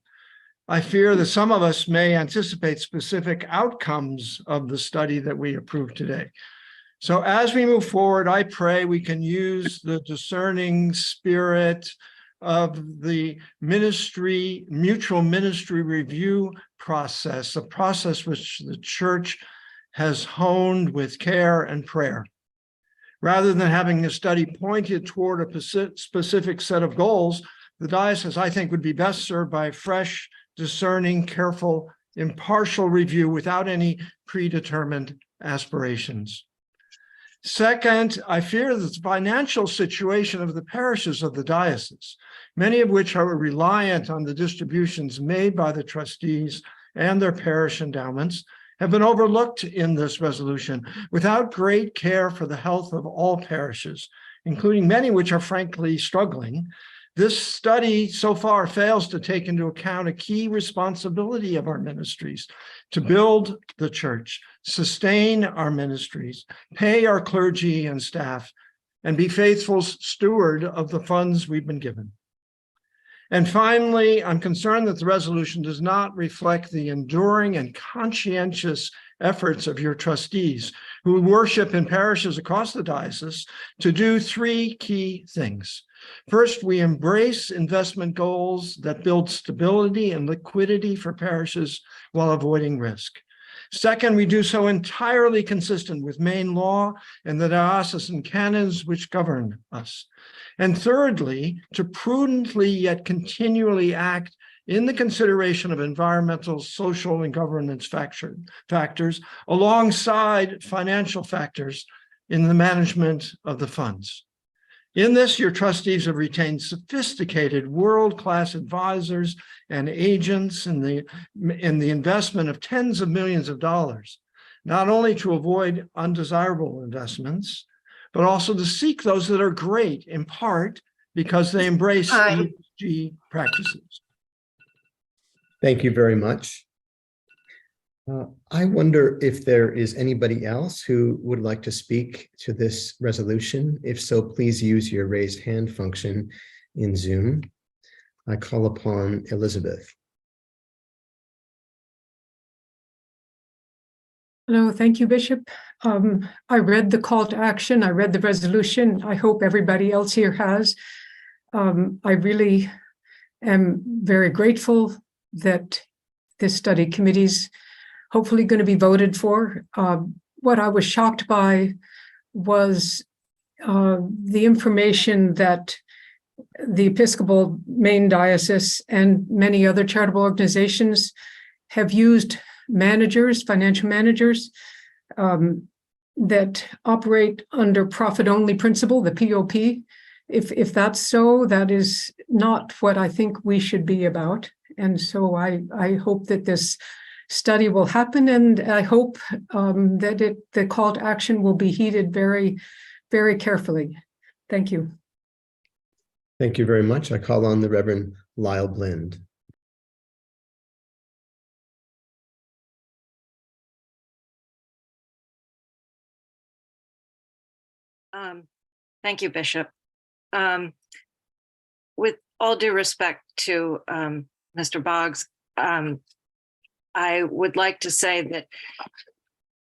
I fear that some of us may anticipate specific outcomes of the study that we approve today. So as we move forward, I pray we can use the discerning spirit of the mutual ministry review process, a process which the church has honed with care and prayer. Rather than having a study pointed toward a specific set of goals, the diocese, I think, would be best served by a fresh, discerning, careful, impartial review without any predetermined aspirations. Second, I fear that the financial situation of the parishes of the diocese, many of which are reliant on the distributions made by the trustees and their parish endowments, have been overlooked in this resolution without great care for the health of all parishes, including many which are frankly struggling. This study so far fails to take into account a key responsibility of our ministries: to build the church, sustain our ministries, pay our clergy and staff, and be faithful steward of the funds we've been given. And finally, I'm concerned that the resolution does not reflect the enduring and conscientious efforts of your trustees who worship in parishes across the diocese to do three key things. First, we embrace investment goals that build stability and liquidity for parishes while avoiding risk. Second, we do so entirely consistent with Maine law and the diocesan canons which govern us. And thirdly, to prudently yet continually act in the consideration of environmental, social, and governance factors alongside financial factors in the management of the funds. In this, your trustees have retained sophisticated world-class advisors and agents in the investment of tens of millions of dollars, not only to avoid undesirable investments, but also to seek those that are great, in part because they embrace ESG practices. Thank you very much. I wonder if there is anybody else who would like to speak to this resolution. If so, please use your raised hand function in Zoom. I call upon Elizabeth. Hello, thank you, Bishop. I read the call to action. I read the resolution. I hope everybody else here has. I really am very grateful that this study committee's hopefully going to be voted for. What I was shocked by was the information that the Episcopal Maine Diocese and many other charitable organizations have used managers, financial managers, that operate under profit-only principle, the POP. If that's so, that is not what I think we should be about. And so I hope that this study will happen, and I hope that the call to action will be heeded very, very carefully. Thank you. Thank you very much. I call on the Reverend Lyle Blind. Thank you, Bishop. With all due respect to Mr. Boggs, I would like to say that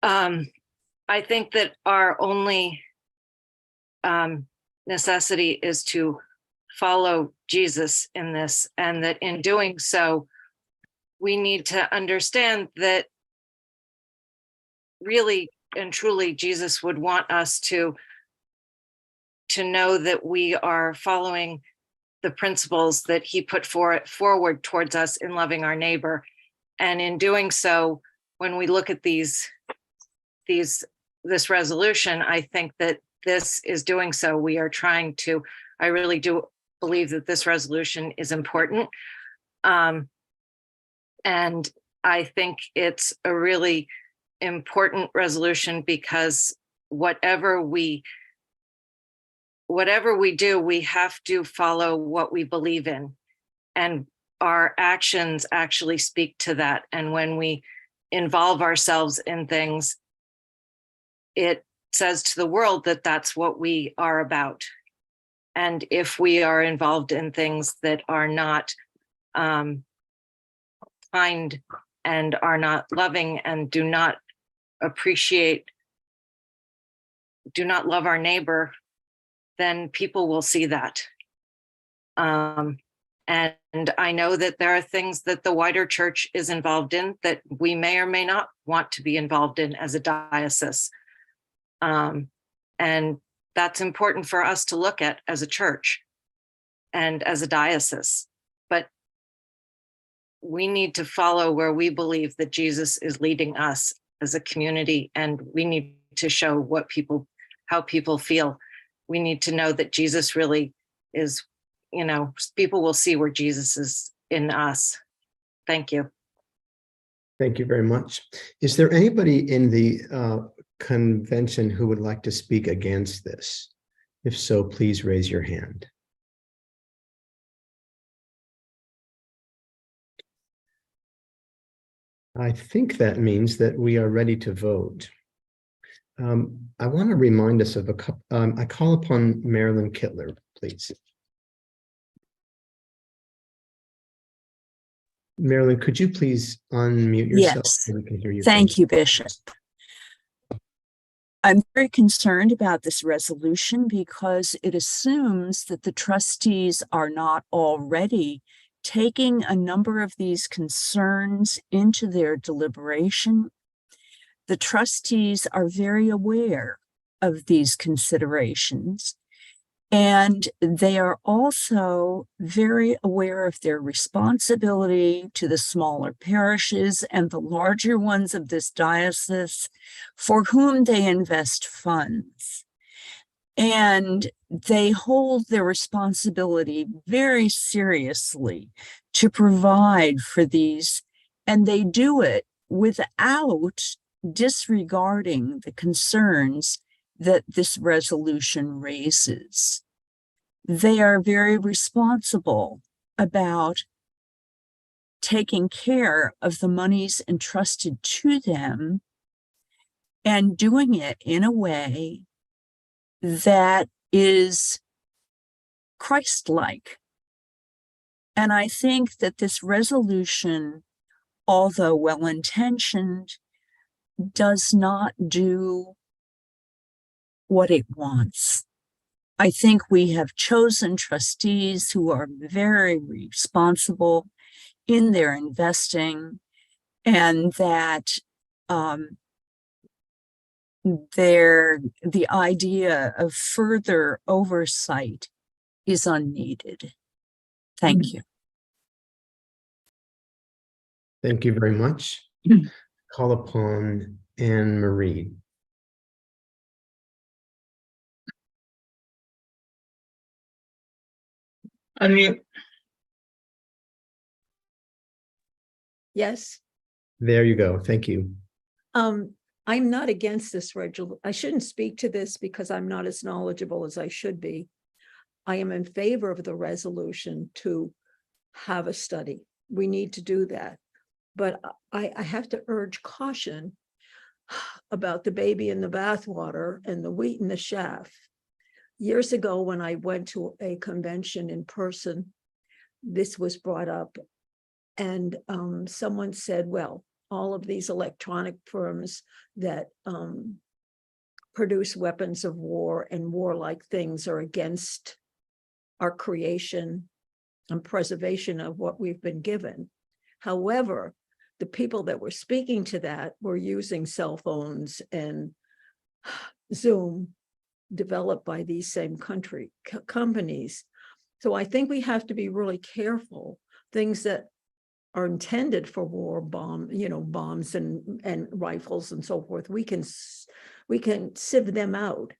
I think that our only necessity is to follow Jesus in this, and that in doing so, we need to understand that really and truly Jesus would want us to know that we are following the principles that he put forward towards us in loving our neighbor. And in doing so, when we look at this resolution, I think that this is doing so. We are trying to, I really do believe that this resolution is important. And I think it's a really important resolution because whatever we do, we have to follow what we believe in, and our actions actually speak to that. And when we involve ourselves in things, it says to the world that that's what we are about. And if we are involved in things that are not kind and are not loving and do not appreciate, do not love our neighbor, then people will see that. And I know that there are things that the wider church is involved in that we may or may not want to be involved in as a diocese. And that's important for us to look at as a church and as a diocese. But we need to follow where we believe that Jesus is leading us as a community, and we need to show what people, how people feel. We need to know that Jesus really is, you know, people will see where Jesus is in us. Thank you. Thank you very much. Is there anybody in the convention who would like to speak against this? If so, please raise your hand. I think that means that we are ready to vote. I want to remind us of a couple. I call upon Marilyn Kittler, please. Marilyn, could you please unmute yourself? Yes. So we can hear you. Thank you, Bishop. I'm very concerned about this resolution because it assumes that the trustees are not already taking a number of these concerns into their deliberation. The trustees are very aware of these considerations, and they are also very aware of their responsibility to the smaller parishes and the larger ones of this diocese for whom they invest funds. And they hold their responsibility very seriously to provide for these, and they do it without disregarding the concerns that this resolution raises. They are very responsible about taking care of the monies entrusted to them and doing it in a way that is Christ-like. And I think that this resolution, although well-intentioned, does not do what it wants. I think we have chosen trustees who are very responsible in their investing, and that the idea of further oversight is unneeded. Thank you. Thank you very much. Call upon Anne Marie. Unmute. Yes. There you go. Thank you. I'm not against this resolution. I shouldn't speak to this because I'm not as knowledgeable as I should be. I am in favor of the resolution to have a study. We need to do that. But I have to urge caution about the baby in the bathwater and the wheat in the chaff. Years ago, when I went to a convention in person, this was brought up, and someone said, well, all of these electronic firms that produce weapons of war and warlike things are against our creation and preservation of what we've been given. However, the people that were speaking to that were using cell phones and Zoom developed by these same companies. So I think we have to be really careful. Things that are intended for war, bombs and rifles and so forth, we can sieve them out,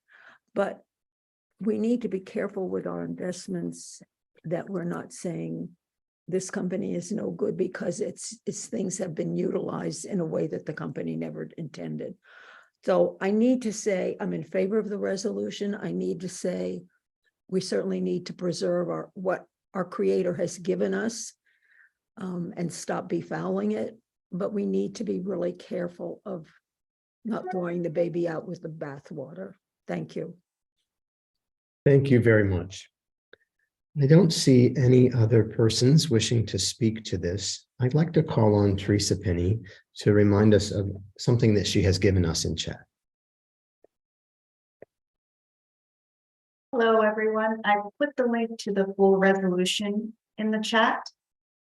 but we need to be careful with our investments, that we're not saying this company is no good because its things have been utilized in a way that the company never intended. So I need to say I'm in favor of the resolution. I need to say we certainly need to preserve what our Creator has given us, and stop befouling it. But we need to be really careful of not throwing the baby out with the bathwater. Thank you. Thank you very much. I don't see any other persons wishing to speak to this. I'd like to call on Teresa Penny to remind us of something that she has given us in chat. Hello, everyone. I put the link to the full resolution in the chat.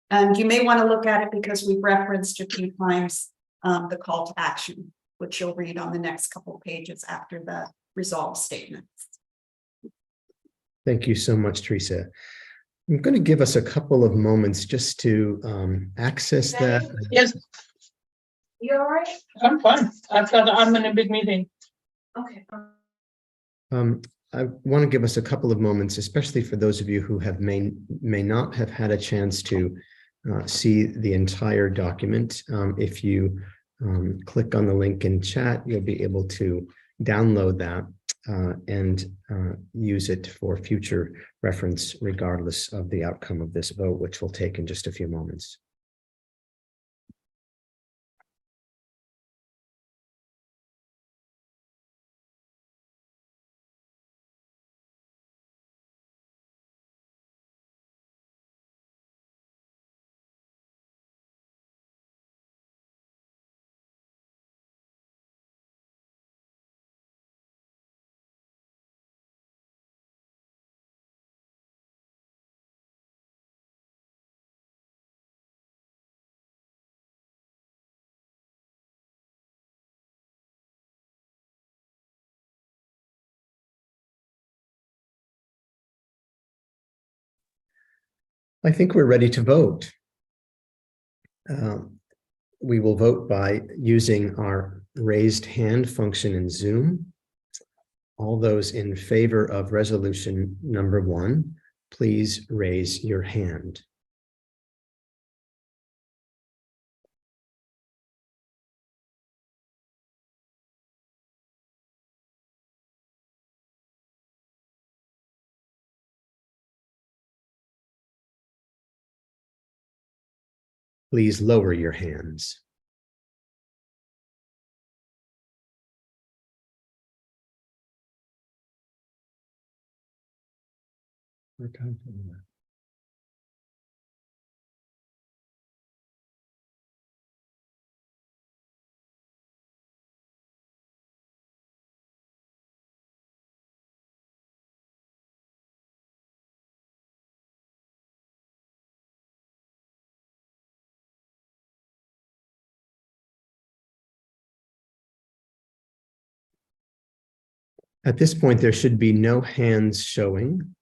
And you may want to look at it because we've referenced a few times the call to action, which you'll read on the next couple of pages after the resolve statements. Thank you so much, Teresa. I'm going to give us a couple of moments just to access that. Yes, You all right? I'm fine. I'm in a big meeting. Okay. I want to give us a couple of moments, especially for those of you who may not have had a chance to see the entire document. If you click on the link in chat, you'll be able to download that and use it for future reference, regardless of the outcome of this vote, which will take in just a few moments. I think we're ready to vote. We will vote by using our raised hand function in Zoom. All those in favor of resolution number 1, please raise your hand. Please lower your hands. At this point, there should be no hands showing.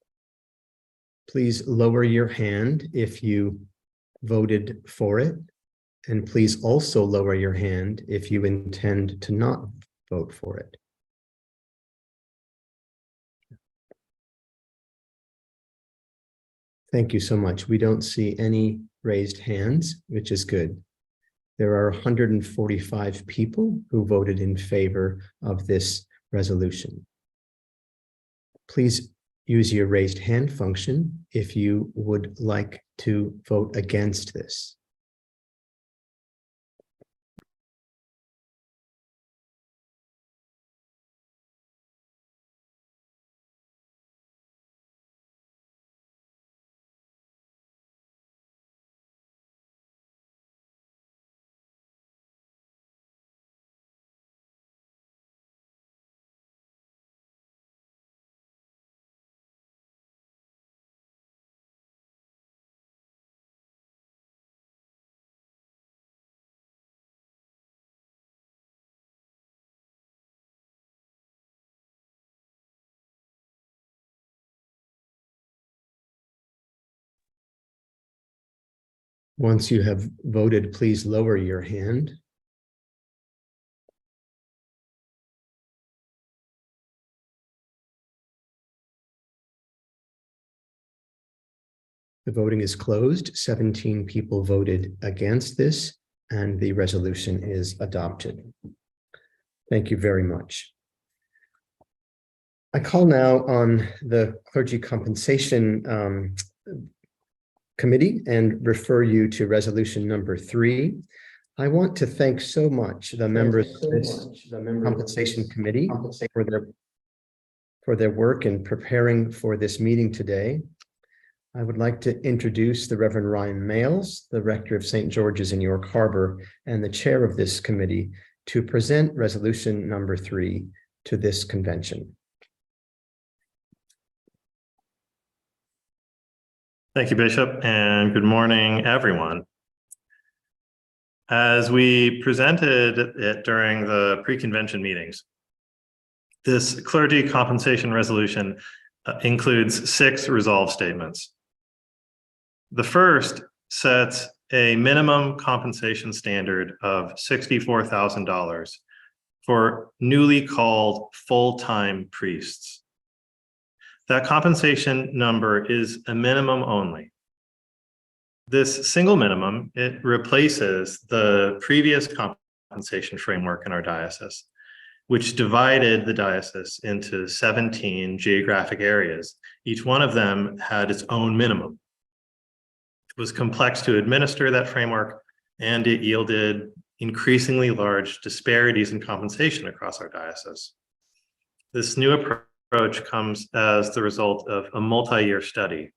Please lower your hand if you voted for it, and please also lower your hand if you intend to not vote for it. Thank you so much. We don't see any raised hands, which is good. There are 145 people who voted in favor of this resolution. Please use your raised hand function if you would like to vote against this. Once you have voted, please lower your hand. The voting is closed. 17 people voted against this, and the resolution is adopted. Thank you very much. I call now on the Clergy Compensation Committee and refer you to resolution number 3. I want to thank so much the members of this Compensation Committee for their work in preparing for this meeting today. I would like to introduce the Reverend Ryan Males, the rector of St. George's in York Harbor and the chair of this committee, to present resolution number 3 to this convention. Thank you, Bishop, and good morning, everyone. As we presented it during the pre-convention meetings, this clergy compensation resolution includes 6 resolve statements. The first sets a minimum compensation standard of $64,000 for newly called full-time priests. That compensation number is a minimum only. This single minimum, it replaces the previous compensation framework in our diocese, which divided the diocese into 17 geographic areas. Each one of them had its own minimum. It was complex to administer that framework, and it yielded increasingly large disparities in compensation across our diocese. This new approach comes as the result of a multi-year study.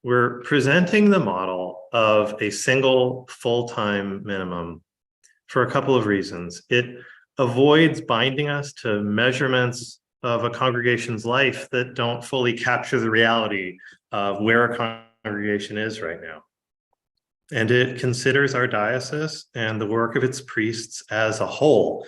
We're presenting the model of a single full-time minimum for a couple of reasons. It avoids binding us to measurements of a congregation's life that don't fully capture the reality of where a congregation is right now. And it considers our diocese and the work of its priests as a whole,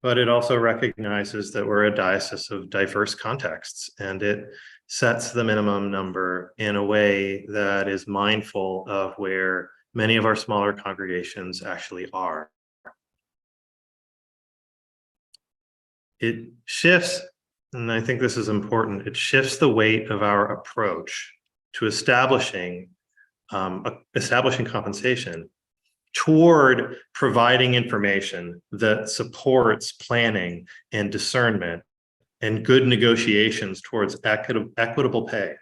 but it also recognizes that we're a diocese of diverse contexts, and it sets the minimum number in a way that is mindful of where many of our smaller congregations actually are. It shifts, and I think this is important, it shifts the weight of our approach to establishing compensation toward providing information that supports planning and discernment and good negotiations towards equitable pay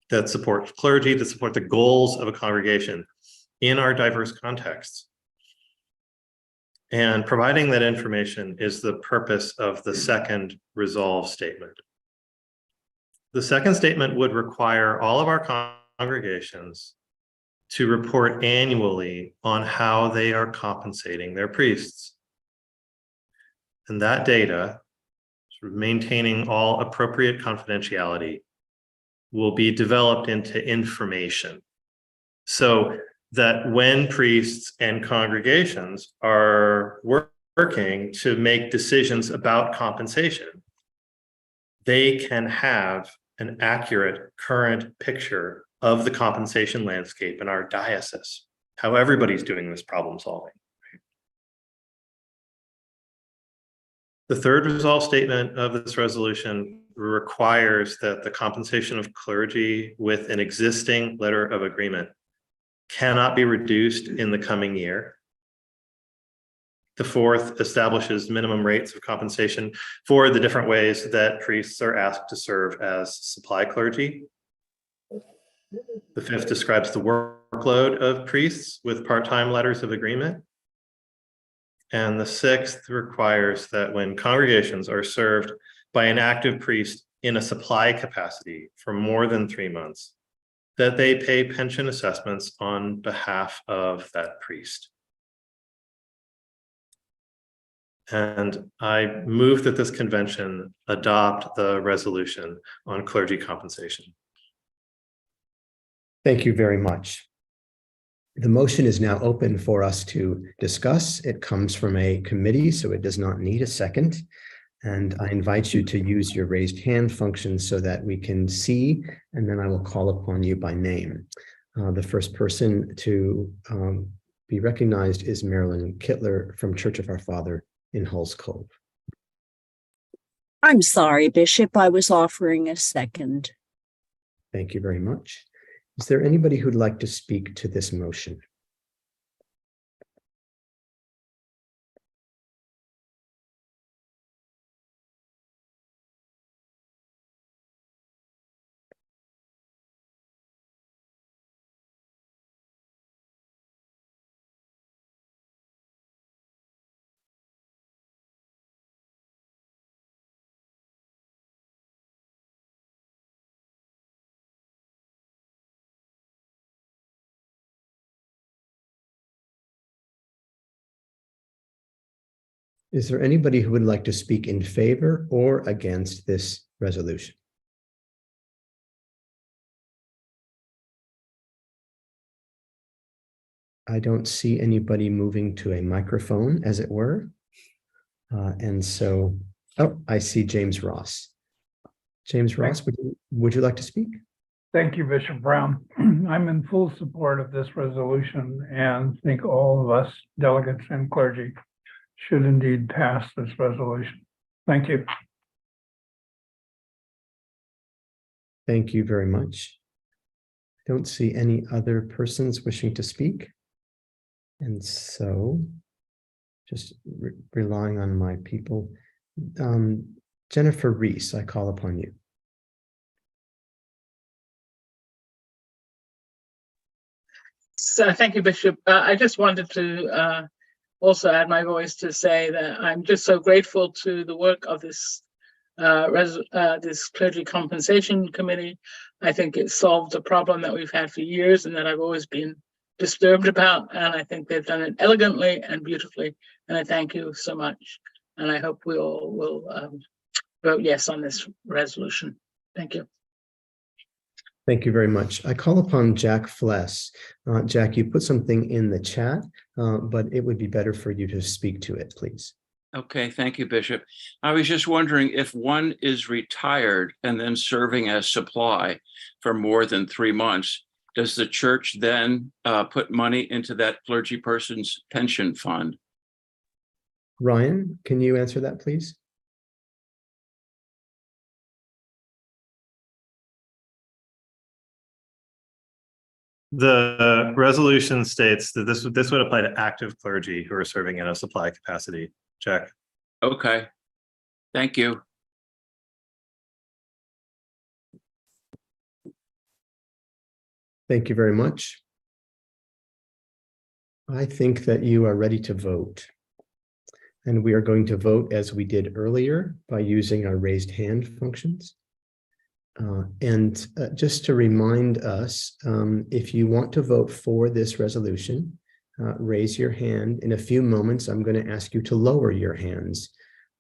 that support clergy, that support the goals of a congregation in our diverse contexts. And providing that information is the purpose of the second resolve statement. The second statement would require all of our congregations to report annually on how they are compensating their priests. And that data, sort of maintaining all appropriate confidentiality, will be developed into information so that when priests and congregations are working to make decisions about compensation, they can have an accurate current picture of the compensation landscape in our diocese, how everybody's doing this problem solving. The third resolve statement of this resolution requires that the compensation of clergy with an existing letter of agreement cannot be reduced in the coming year. The fourth establishes minimum rates of compensation for the different ways that priests are asked to serve as supply clergy. The fifth describes the workload of priests with part-time letters of agreement. And the sixth requires that when congregations are served by an active priest in a supply capacity for more than 3 months, that they pay pension assessments on behalf of that priest. And I move that this convention adopt the resolution on clergy compensation. Thank you very much. The motion is now open for us to discuss. It comes from a committee, so it does not need a second. And I invite you to use your raised hand function so that we can see, and then I will call upon you by name. The first person to be recognized is Marilyn Kittler from Church of Our Father in Hulls Cove. I'm sorry, Bishop, I was offering a second. Thank you very much. Is there anybody who'd like to speak to this motion? Is there anybody who would like to speak in favor or against this resolution? I don't see anybody moving to a microphone, as it were. And so, oh, I see James Ross. James Ross, would you like to speak? Thank you, Bishop Brown. I'm in full support of this resolution and think all of us delegates and clergy should indeed pass this resolution. Thank you. Thank you very much. I don't see any other persons wishing to speak. And so, just relying on my people. Jennifer Reese, I call upon you. So thank you, Bishop. I just wanted to also add my voice to say that I'm just so grateful to the work of this this clergy compensation committee. I think it solved a problem that we've had for years and that I've always been disturbed about, and I think they've done it elegantly and beautifully, and I thank you so much, and I hope we all will vote yes on this resolution. Thank you. Thank you very much. I call upon Jack Fless. Jack, you put something in the chat, but it would be better for you to speak to it, please. Okay, thank you, Bishop. I was just wondering if one is retired and then serving as supply for more than 3 months, does the church then put money into that clergy person's pension fund? Ryan, can you answer that, please? The resolution states that this would apply to active clergy who are serving in a supply capacity. Jack. Okay, thank you. Thank you very much. I think that you are ready to vote. And we are going to vote as we did earlier by using our raised hand functions. Just to remind us, if you want to vote for this resolution, raise your hand. In a few moments, I'm going to ask you to lower your hands.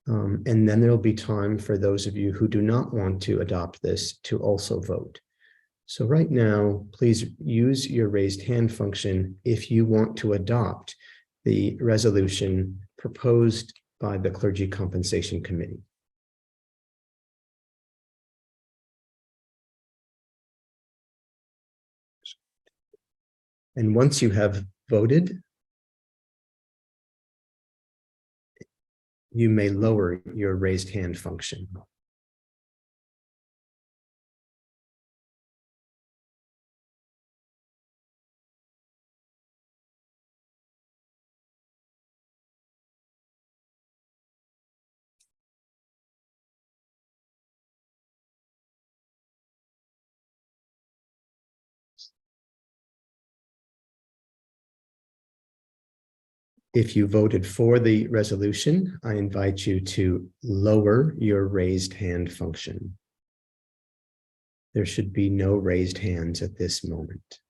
And then there'll be time for those of you who do not want to adopt this to also vote. So right now, please use your raised hand function if you want to adopt the resolution proposed by the Clergy Compensation Committee. And once you have voted, you may lower your raised hand function. If you voted for the resolution, I invite you to lower your raised hand function. There should be no raised hands at this moment.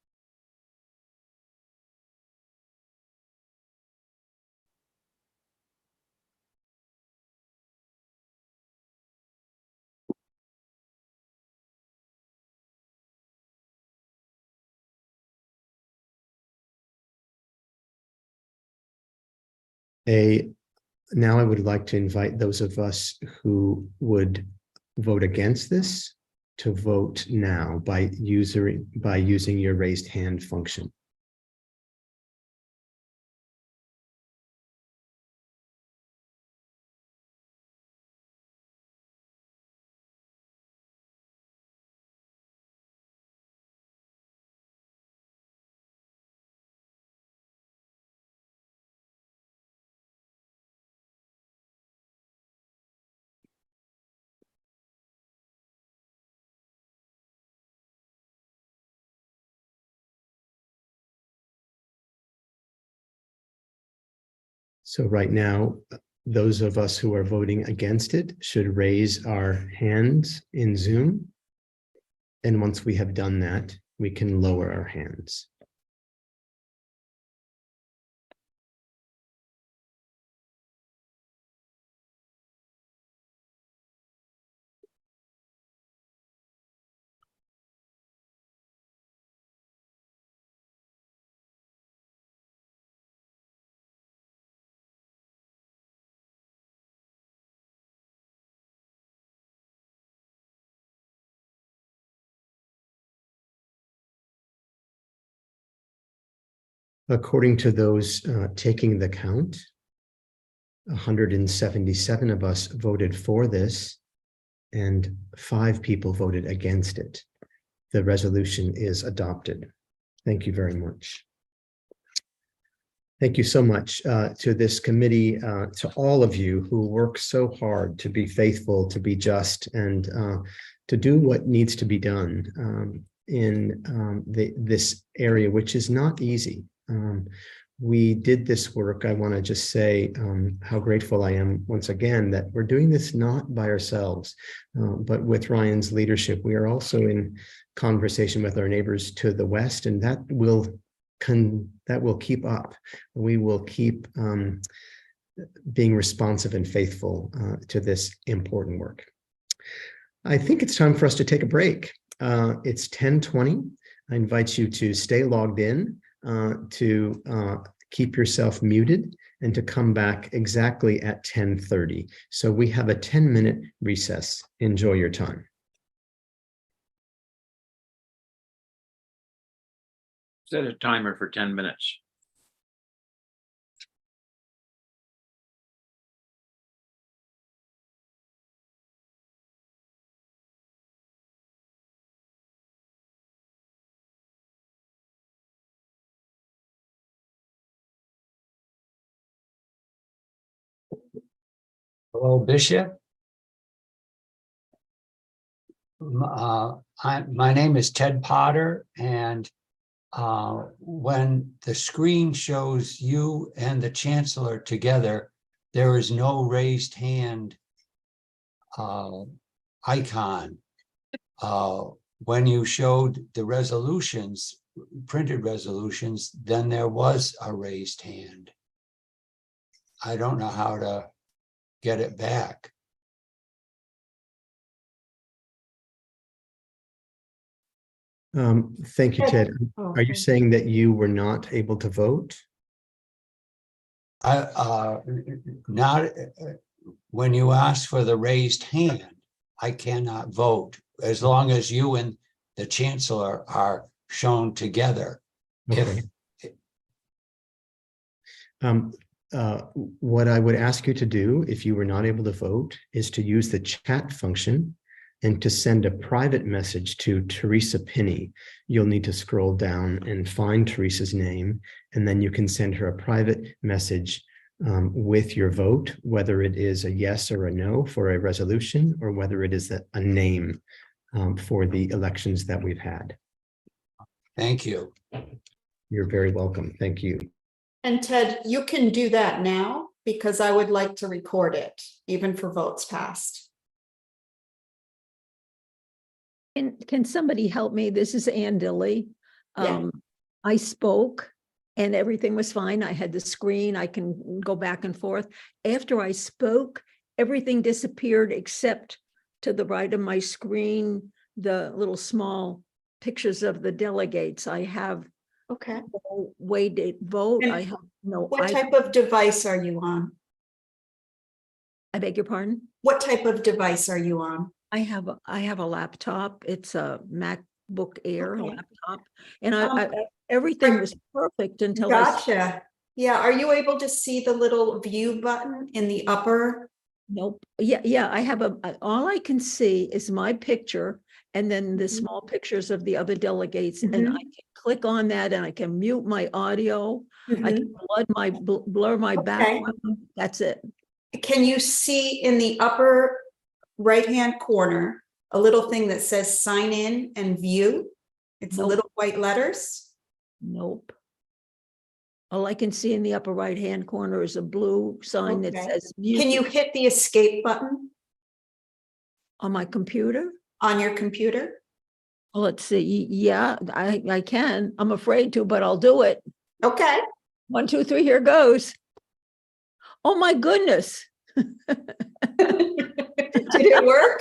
Now I would like to invite those of us who would vote against this to vote now by using your raised hand function. So right now, those of us who are voting against it should raise our hands in Zoom. And once we have done that, we can lower our hands. According to those taking the count, 177 of us voted for this, and 5 people voted against it. The resolution is adopted. Thank you very much. Thank you so much to this committee, to all of you who work so hard to be faithful, to be just, and to do what needs to be done in this area, which is not easy. We did this work. I want to just say how grateful I am once again that we're doing this not by ourselves, but with Ryan's leadership. We are also in conversation with our neighbors to the west, and that will keep up. We will keep being responsive and faithful to this important work. I think it's time for us to take a break. It's 10:20. I invite you to stay logged in, to keep yourself muted, and to come back exactly at 10:30. So we have a 10-minute recess. Enjoy your time. Set a timer for 10 minutes. Hello, Bishop. My name is Ted Potter, and when the screen shows you and the Chancellor together, there is no raised hand icon. When you showed the resolutions, printed resolutions, then there was a raised hand. I don't know how to get it back. Thank you, Ted. Are you saying that you were not able to vote? Not when you ask for the raised hand, I cannot vote as long as you and the Chancellor are shown together. Okay. What I would ask you to do if you were not able to vote is to use the chat function and to send a private message to Teresa Pinney. You'll need to scroll down and find Teresa's name, and then you can send her a private message with your vote, whether it is a yes or a no for a resolution, or whether it is a name for the elections that we've had. Thank you. You're very welcome. Thank you. And Ted, you can do that now because I would like to record it, even for votes passed. Can somebody help me? This is Ann Dilley. Yeah. I spoke and everything was fine. I had the screen. I can go back and forth. After I spoke, everything disappeared except to the right of my screen, the little small pictures of the delegates. I have no way to vote. And I have no. What type of device are you on? I beg your pardon? What type of device are you on? I have a laptop. It's a MacBook Air laptop, and everything was perfect until Gotcha. Yeah. Are you able to see the little view button in the upper? Nope. Yeah. I have all I can see is my picture and then the small pictures of the other delegates, and I can click on that and I can mute my audio. I can blur my background. That's it. Can you see in the upper right-hand corner a little thing that says sign in and view? It's little white letters. Nope. All I can see in the upper right-hand corner is a blue sign that says mute. Can you hit the escape button? On my computer? On your computer? Well, let's see. Yeah, I can. I'm afraid to, but I'll do it. Okay. 1, 2, 3, here goes. Oh my goodness. Did it work?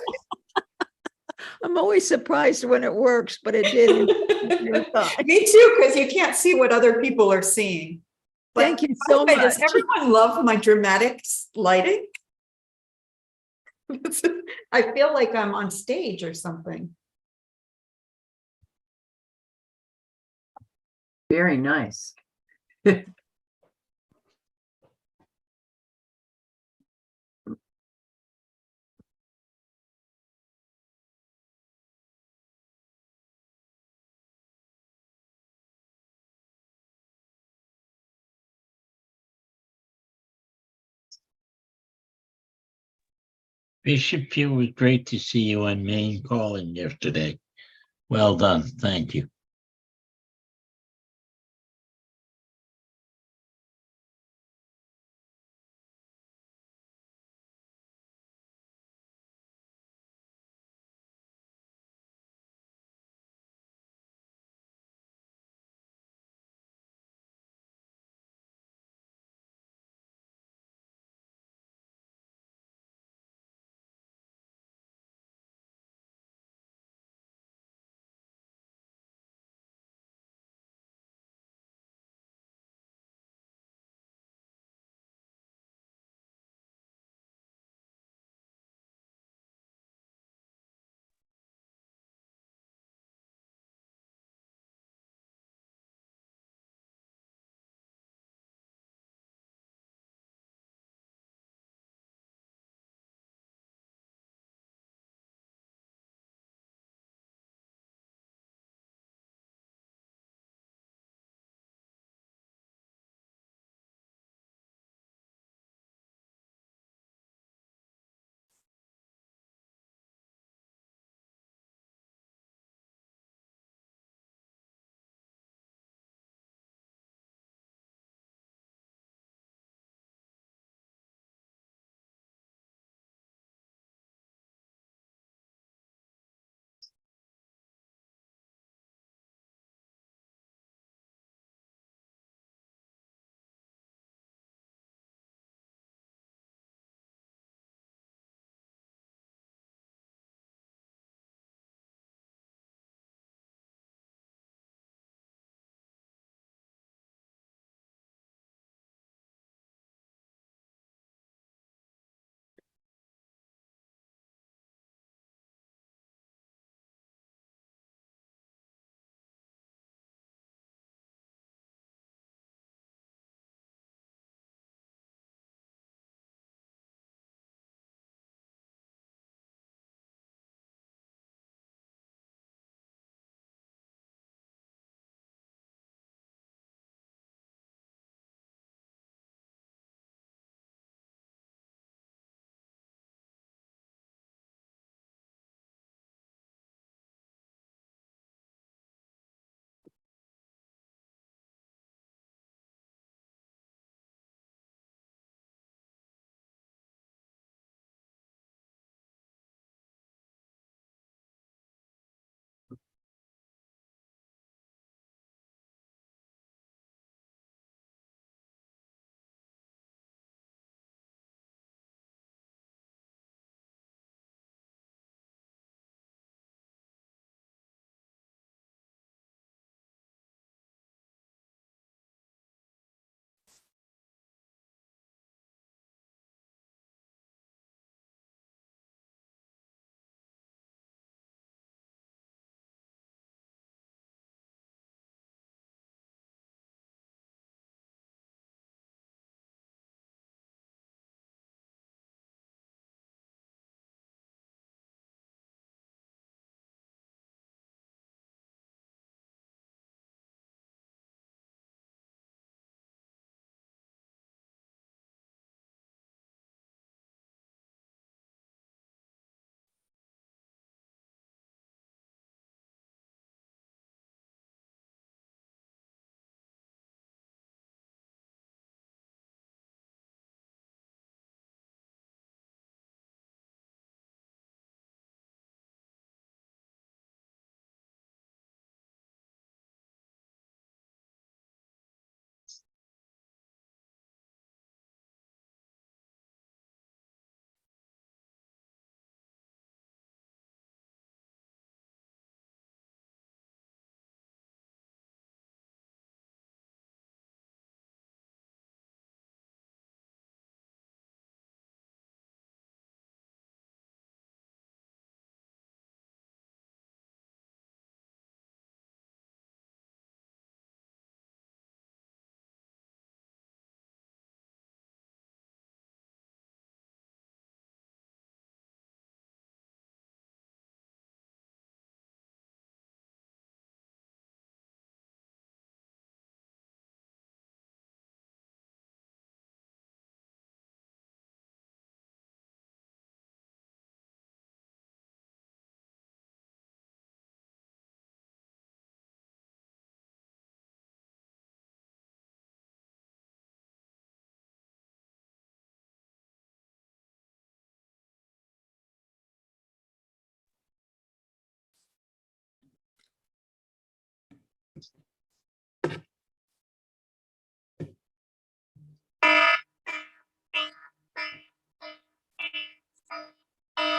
I'm always surprised when it works, but it did. Me too, because you can't see what other people are seeing. But thank you so much. Does everyone love my dramatic lighting? I feel like I'm on stage or something. Very nice. Bishop, it was great to see you on Maine calling yesterday. Well done. Thank you.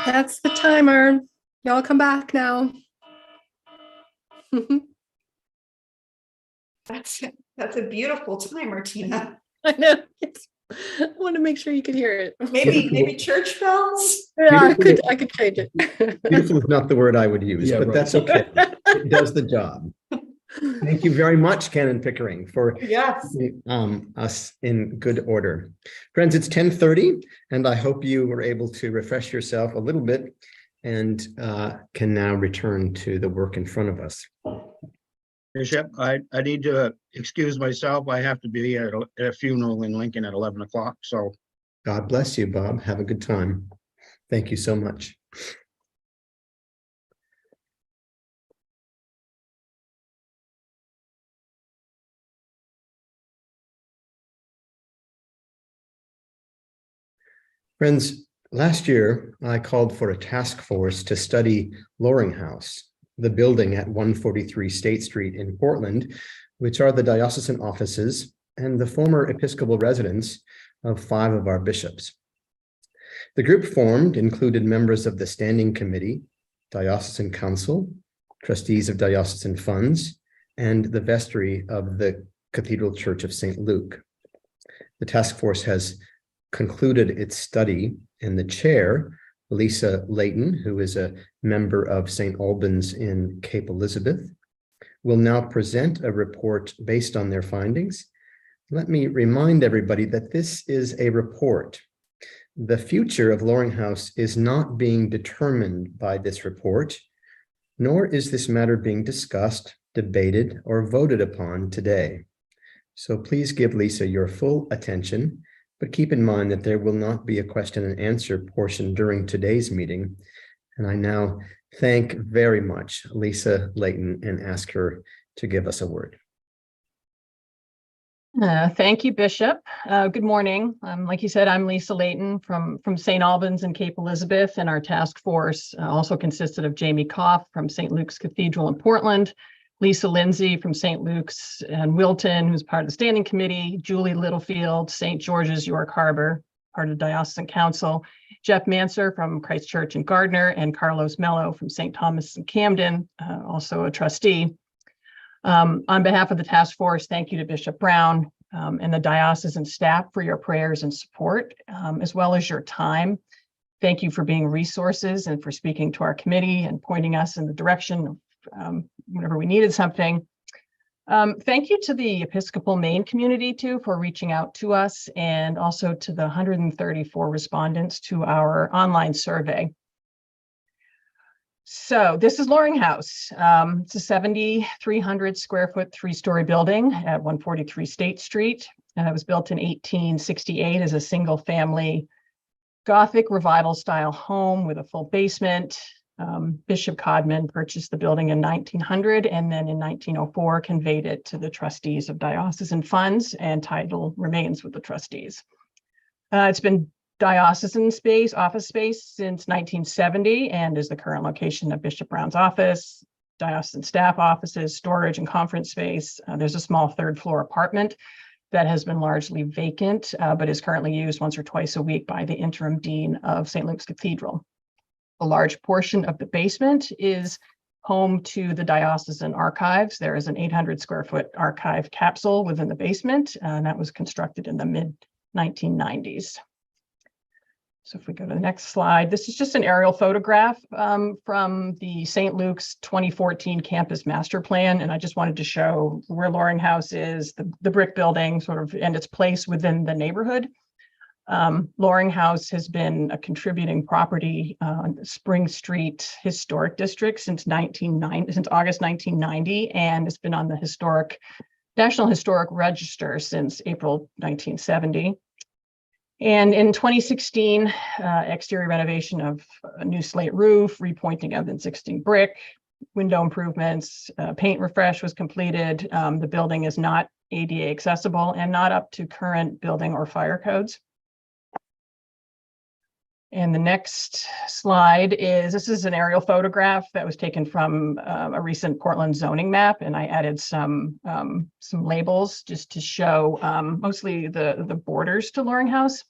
That's the timer. Y'all come back now. That's a beautiful timer, Tina. I know. I want to make sure you can hear it. Maybe church bells? Yeah, I could change it. Beautiful is not the word I would use, Yeah, but right. that's okay. It does the job. Thank you very much, Canon Pickering, for Yes. us in good order. Friends, it's 10:30, and I hope you were able to refresh yourself a little bit and can now return to the work in front of us. Bishop, I need to excuse myself. I have to be at a funeral in Lincoln at 11 o'clock. So God bless you, Bob. Have a good time. Thank you so much. Friends, last year I called for a task force to study Loring House, the building at 143 State Street in Portland, which are the diocesan offices and the former Episcopal residence of 5 of our bishops. The group formed included members of the Standing Committee, Diocesan Council, trustees of diocesan funds, and the vestry of the Cathedral Church of St. Luke. The task force has concluded its study, and the chair, Lisa Layton, who is a member of St. Albans in Cape Elizabeth, will now present a report based on their findings. Let me remind everybody that this is a report. The future of Loring House is not being determined by this report, nor is this matter being discussed, debated, or voted upon today. So please give Lisa your full attention, but keep in mind that there will not be a question and answer portion during today's meeting. And I now thank very much Lisa Layton and ask her to give us a word. Thank you, Bishop. Good morning. Like you said, I'm Lisa Layton from St. Albans and Cape Elizabeth, and our task force also consisted of Jamie Koff from St. Luke's Cathedral in Portland, Lisa Lindsay from St. Luke's and Wilton, who's part of the Standing Committee, Julie Littlefield, St. George's, York Harbor, part of the Diocesan Council, Jeff Manser from Christ Church in Gardner, and Carlos Mello from St. Thomas in Camden, also a trustee. On behalf of the task force, thank you to Bishop Brown and the diocesan staff for your prayers and support, as well as your time. Thank you for being resources and for speaking to our committee and pointing us in the direction of whenever we needed something. Thank you to the Episcopal Maine community too for reaching out to us, and also to the 134 respondents to our online survey. So this is Loring House. It's a 7,300 square foot 3-story building at 143 State Street. It was built in 1868 as a single family Gothic revival style home with a full basement. Bishop Codman purchased the building in 1900 and then in 1904 conveyed it to the trustees of diocesan funds, and title remains with the trustees. It's been diocesan space, office space since 1970, and is the current location of Bishop Brown's office, diocesan staff offices, storage and conference space. There's a small 3rd floor apartment that has been largely vacant, but is currently used once or twice a week by the interim dean of St. Luke's Cathedral. A large portion of the basement is home to the diocesan archives. There is an 800 square foot archive capsule within the basement, and that was constructed in the mid-1990s. So if we go to the next slide, this is just an aerial photograph from the St. Luke's 2014 campus master plan. And I just wanted to show where Loring House is, the brick building sort of, and its place within the neighborhood. Loring House has been a contributing property on the Spring Street Historic District since August 1990, and it's been on the National Historic Register since April 1970. And in 2016, exterior renovation of a new slate roof, repointing of existing brick, window improvements, paint refresh was completed. The building is not ADA accessible and not up to current building or fire codes. And the next slide this is an aerial photograph that was taken from a recent Portland zoning map, and I added some labels just to show mostly the borders to Loring House.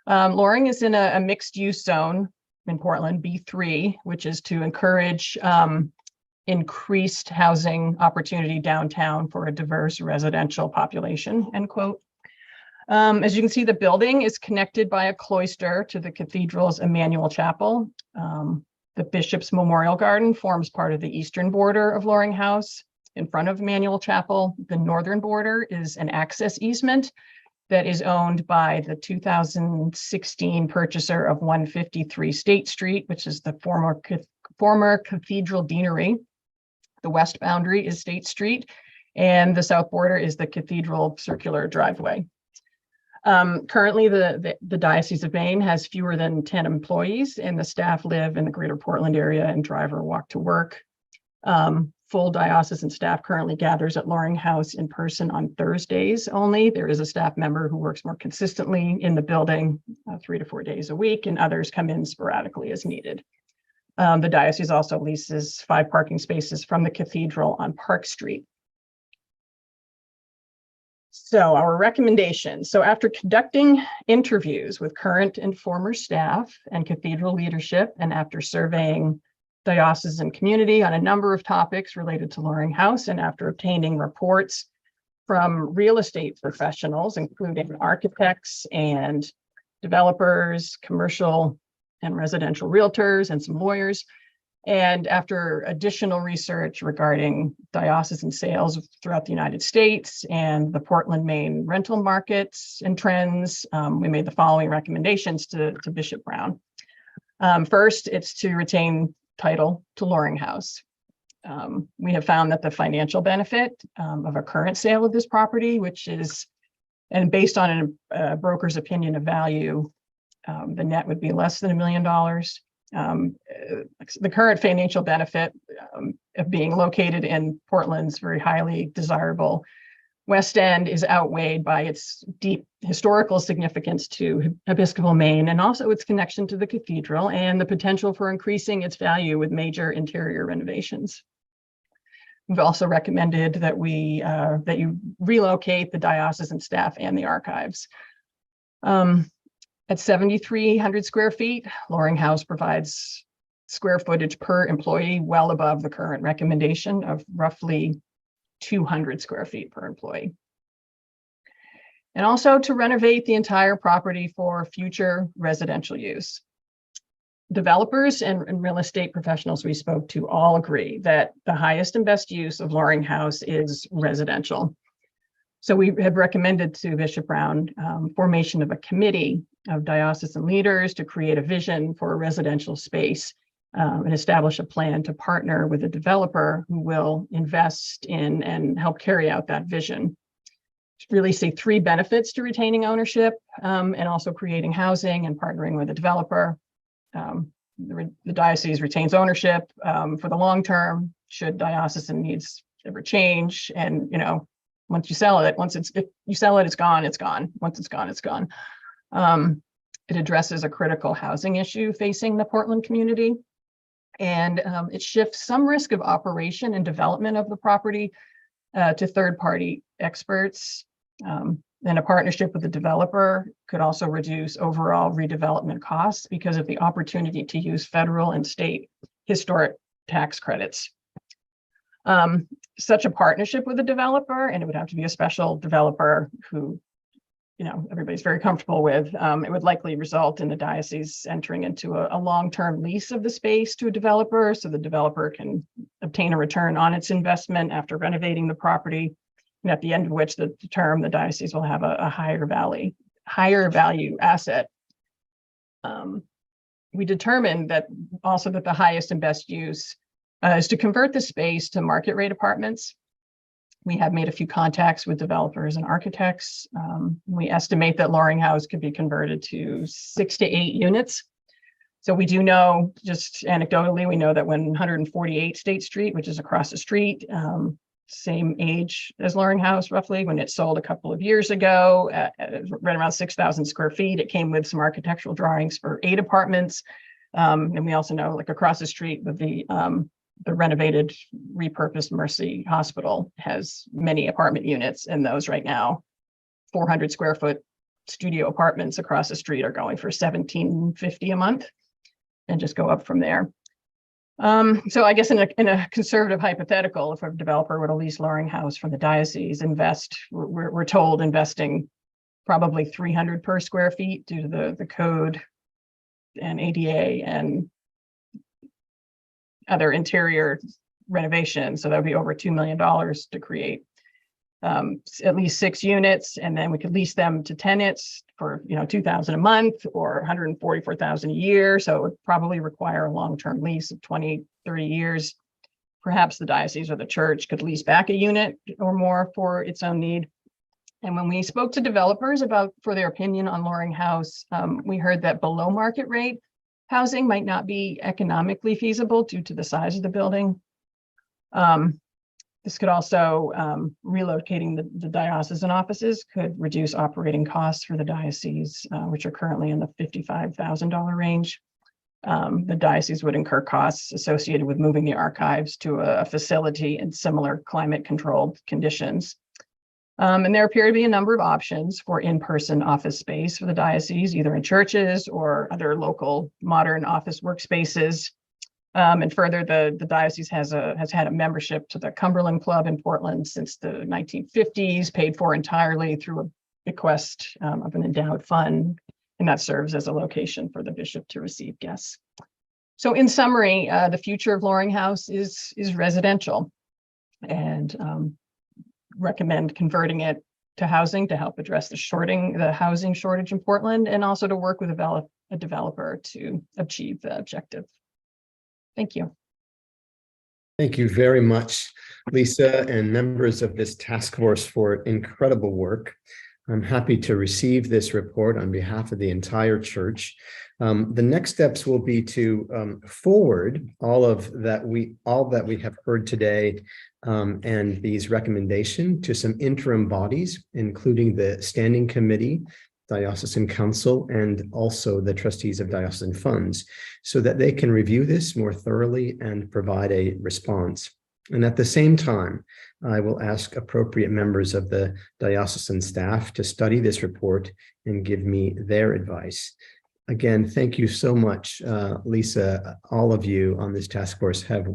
Loring is in a mixed use zone in Portland, B3, which is to encourage increased housing opportunity downtown for a diverse residential population, end quote. As you can see, the building is connected by a cloister to the cathedral's Emmanuel Chapel. The Bishop's Memorial Garden forms part of the eastern border of Loring House. In front of Emmanuel Chapel, the northern border is an access easement that is owned by the 2016 purchaser of 153 State Street, which is the former Cathedral Deanery. The west boundary is State Street, and the south border is the Cathedral Circular Driveway. Currently, the Diocese of Maine has fewer than 10 employees, and the staff live in the greater Portland area and drive or walk to work. Full diocesan staff currently gathers at Loring House in person on Thursdays only. There is a staff member who works more consistently in the building 3 to 4 days a week, and others come in sporadically as needed. The diocese also leases 5 parking spaces from the cathedral on Park Street. So our recommendations. So after conducting interviews with current and former staff and cathedral leadership, and after surveying diocesan community on a number of topics related to Loring House, and after obtaining reports from real estate professionals, including architects and developers, commercial and residential realtors, and some lawyers, and after additional research regarding diocesan sales throughout the United States and the Portland, Maine rental markets and trends, we made the following recommendations to Bishop Brown. First, it's to retain title to Loring House. We have found that the financial benefit of a current sale of this property, which is, and based on a broker's opinion of value, the net would be less than $1 million. The current financial benefit of being located in Portland's very highly desirable West End is outweighed by its deep historical significance to Episcopal Maine, and also its connection to the cathedral and the potential for increasing its value with major interior renovations. We've also recommended that that you relocate the diocesan staff and the archives. At 7,300 square feet, Loring House provides square footage per employee well above the current recommendation of roughly 200 square feet per employee. And also to renovate the entire property for future residential use. Developers and real estate professionals we spoke to all agree that the highest and best use of Loring House is residential. So we have recommended to Bishop Brown formation of a committee of diocesan leaders to create a vision for a residential space and establish a plan to partner with a developer who will invest in and help carry out that vision. Really see 3 benefits to retaining ownership and also creating housing and partnering with a developer. The diocese retains ownership for the long term should diocesan needs ever change. And, you know, once you sell it, if you sell it, it's gone, it's gone. Once it's gone, it's gone. It addresses a critical housing issue facing the Portland community. And it shifts some risk of operation and development of the property to third-party experts. And a partnership with the developer could also reduce overall redevelopment costs because of the opportunity to use federal and state historic tax credits. Such a partnership with a developer, and it would have to be a special developer who, you know, everybody's very comfortable with, it would likely result in the diocese entering into a long-term lease of the space to a developer, so the developer can obtain a return on its investment after renovating the property, and at the end of which the term, the diocese will have a higher value asset. We determined that also that the highest and best use is to convert the space to market rate apartments. We have made a few contacts with developers and architects. We estimate that Loring House could be converted to 6 to 8 units. So we do know, just anecdotally, we know that when 148 State Street, which is across the street, same age as Loring House, roughly, when it sold a couple of years ago, right around 6,000 square feet, it came with some architectural drawings for 8 apartments. And we also know, like across the street with the renovated, repurposed Mercy Hospital has many apartment units, and those right now, 400 square foot studio apartments across the street are going for $1,750 a month. just go up from there. So I guess in a conservative hypothetical, if a developer were to lease Loring House from the diocese, we're told investing probably 300 per square feet due to the code and ADA and other interior renovations. So that would be over $2 million to create at least 6 units, and then we could lease them to tenants for $2,000 a month or $144,000 a year. So it would probably require a long-term lease of 20, 30 years. Perhaps the diocese or the church could lease back a unit or more for its own need. And when we spoke to developers for their opinion on Loring House, we heard that below market rate housing might not be economically feasible due to the size of the building. This could also, relocating the diocesan offices could reduce operating costs for the diocese, which are currently in the $55,000 range. The diocese would incur costs associated with moving the archives to a facility in similar climate-controlled conditions. And there appear to be a number of options for in-person office space for the diocese, either in churches or other local modern office workspaces. And further, the diocese has had a membership to the Cumberland Club in Portland since the 1950s, paid for entirely through a bequest of an endowed fund, and that serves as a location for the bishop to receive guests. So in summary, the future of Loring House is residential, and recommend converting it to housing to help address the housing shortage in Portland, and also to work with a developer to achieve the objective. Thank you. Thank you very much, Lisa, and members of this task force for incredible work. I'm happy to receive this report on behalf of the entire church. The next steps will be to forward all that we have heard today and these recommendations to some interim bodies, including the Standing Committee, Diocesan Council, and also the trustees of diocesan funds, so that they can review this more thoroughly and provide a response. And at the same time, I will ask appropriate members of the diocesan staff to study this report and give me their advice. Again, thank you so much, Lisa. All of you on this task force have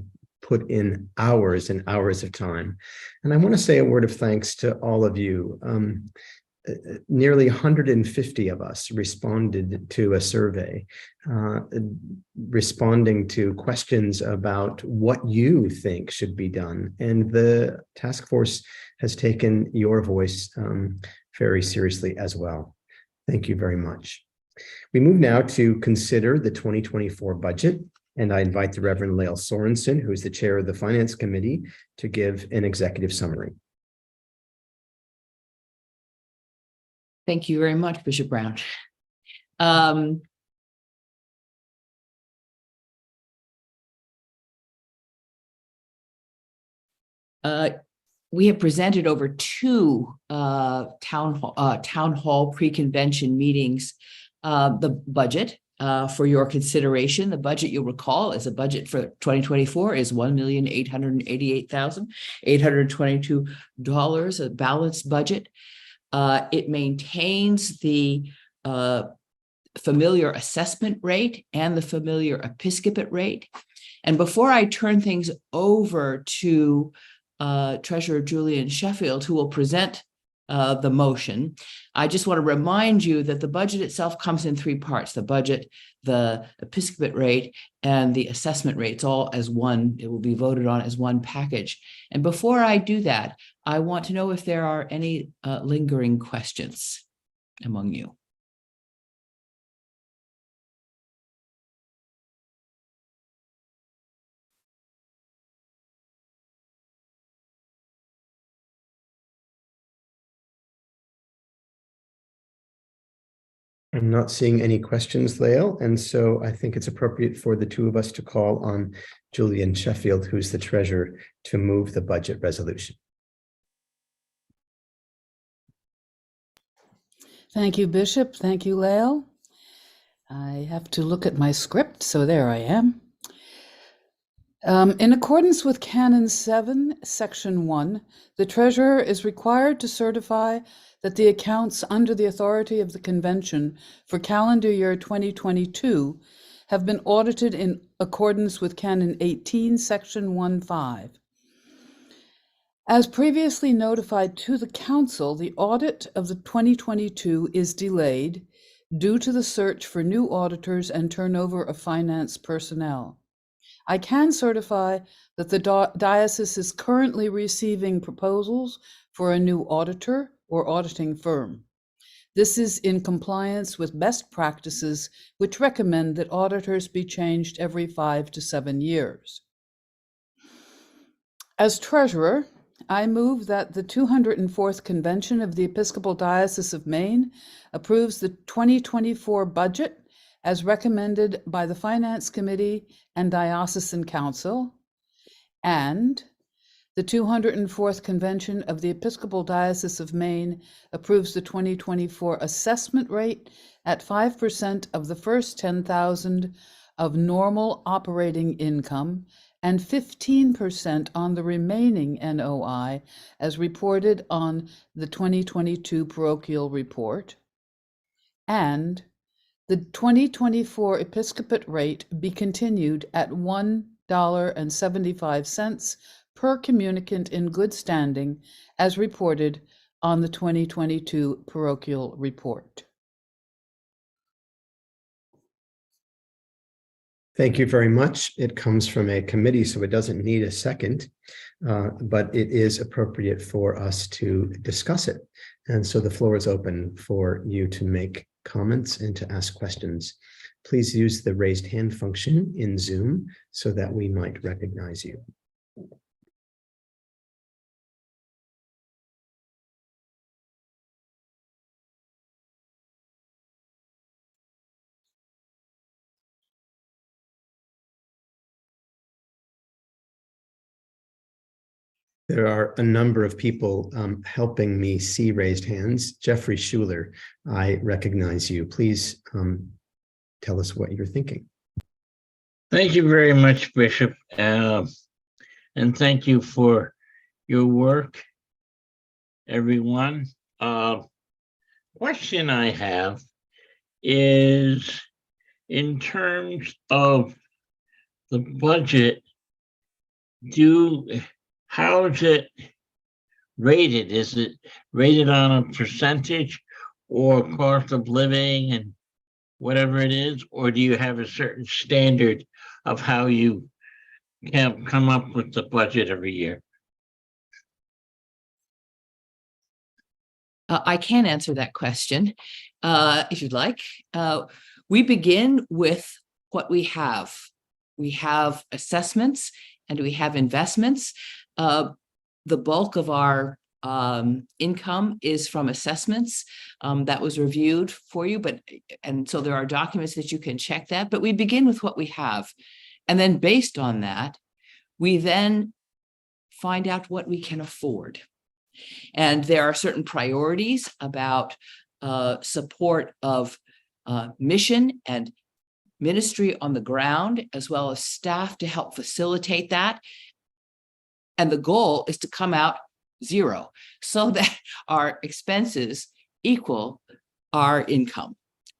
put in hours and hours of time. And I want to say a word of thanks to all of you. Nearly 150 of us responded to a survey, responding to questions about what you think should be done. And the task force has taken your voice very seriously as well. Thank you very much. We move now to consider the 2024 budget, and I invite the Reverend Lael Sorensen, who is the chair of the Finance Committee, to give an executive summary. Thank you very much, Bishop Brown. We have presented over 2 town hall pre-convention meetings the budget for your consideration. The budget, you'll recall, is a budget for 2024 is $1,888,822, a balanced budget. It maintains the familiar assessment rate and the familiar episcopate rate. And before I turn things over to Treasurer Julian Sheffield, who will present the motion, I just want to remind you that the budget itself comes in 3 parts: the budget, the episcopate rate, and the assessment rates, all as one. It will be voted on as one package. And before I do that, I want to know if there are any lingering questions among you. I'm not seeing any questions, Lael, and so I think it's appropriate for the 2 of us to call on Julian Sheffield, who's the treasurer, to move the budget resolution. Thank you, Bishop. Thank you, Lael. I have to look at my script, so there I am. In accordance with Canon 7, Section 1, the treasurer is required to certify that the accounts under the authority of the Convention for calendar year 2022 have been audited in accordance with Canon 18, Section 1.5. As previously notified to the Council, the audit of the 2022 is delayed due to the search for new auditors and turnover of finance personnel. I can certify that the diocese is currently receiving proposals for a new auditor or auditing firm. This is in compliance with best practices, which recommend that auditors be changed every 5 to 7 years. As treasurer, I move that the 204th Convention of the Episcopal Diocese of Maine approves the 2024 budget as recommended by the Finance Committee and Diocesan Council, and the 204th Convention of the Episcopal Diocese of Maine approves the 2024 assessment rate at 5% of the first 10,000 of normal operating income and 15% on the remaining NOI as reported on the 2022 parochial report, and the 2024 episcopate rate be continued at $1.75 per communicant in good standing as reported on the 2022 parochial report. Thank you very much. It comes from a committee, so it doesn't need a second, but it is appropriate for us to discuss it. And so the floor is open for you to make comments and to ask questions. Please use the raised hand function in Zoom so that we might recognize you. There are a number of people helping me see raised hands. Jeffrey Schuler, I recognize you. Please tell us what you're thinking. Thank you very much, Bishop. And thank you for your work, everyone. Question I have is in terms of the budget, how is it rated? Is it rated on a percentage or cost of living and whatever it is? Or do you have a certain standard of how you can come up with the budget every year? I can answer that question if you'd like. We begin with what we have. We have assessments and we have investments. The bulk of our income is from assessments that was reviewed for you, and so there are documents that you can check that, but we begin with what we have. And then based on that, we then find out what we can afford. And there are certain priorities about support of mission and ministry on the ground, as well as staff to help facilitate that. And the goal is to come out zero so that our expenses equal our income.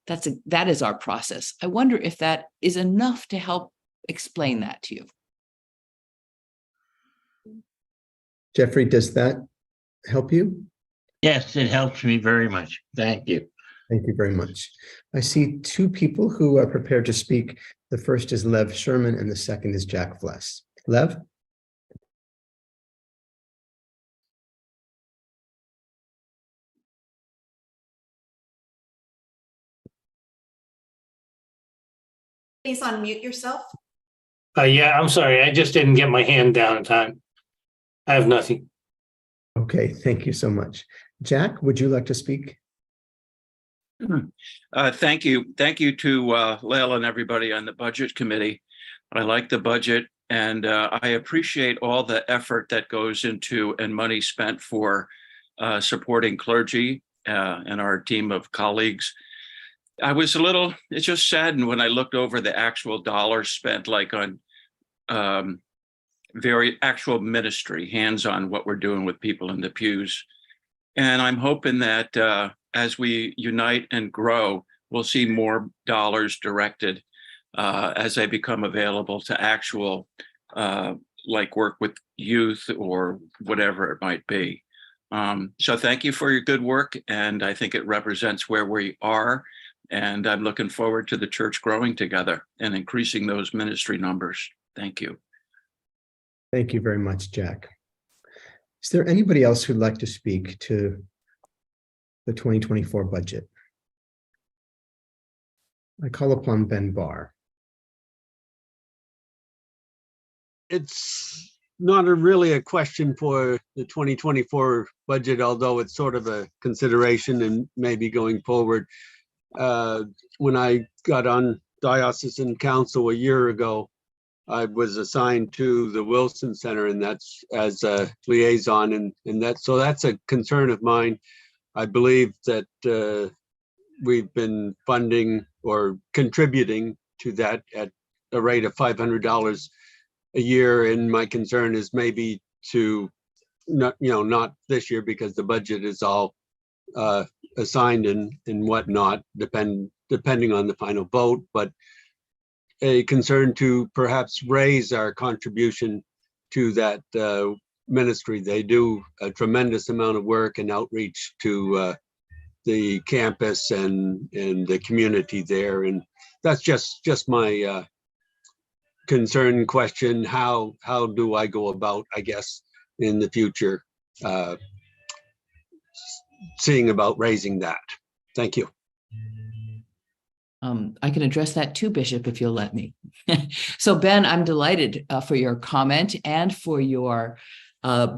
That is our process. I wonder if that is enough to help explain that to you. Jeffrey, does that help you? Yes, it helps me very much. Thank you. Thank you very much. I see two people who are prepared to speak. The first is Lev Sherman and the second is Jack Fless. Lev? Please unmute yourself. Yeah, I'm sorry. I just didn't get my hand down in time. I have nothing. Okay, thank you so much. Jack, would you like to speak? Thank you. Thank you to Lael and everybody on the budget committee. I like the budget and I appreciate all the effort that goes into and money spent for supporting clergy and our team of colleagues. I was it's just saddened when I looked over the actual dollars spent, like on very actual ministry, hands-on what we're doing with people in the pews. And I'm hoping that as we unite and grow, we'll see more dollars directed as they become available to actual, like work with youth or whatever it might be. So thank you for your good work. And I think it represents where we are. And I'm looking forward to the church growing together and increasing those ministry numbers. Thank you. Thank you very much, Jack. Is there anybody else who'd like to speak to the 2024 budget? I call upon Ben Barr. It's not really a question for the 2024 budget, although it's sort of a consideration and maybe going forward. When I got on Diocesan Council a year ago, I was assigned to the Wilson Center, and that's as a liaison, and that's a concern of mine. I believe that we've been funding or contributing to that at a rate of $500 a year, and my concern is maybe to not this year because the budget is all assigned and whatnot, depending on the final vote, but a concern to perhaps raise our contribution to that ministry. They do a tremendous amount of work and outreach to the campus and the community there, and that's just my concern question. How do I go about, I guess, in the future, seeing about raising that? Thank you. I can address that too, Bishop, if you'll let me. So Ben, I'm delighted for your comment and for your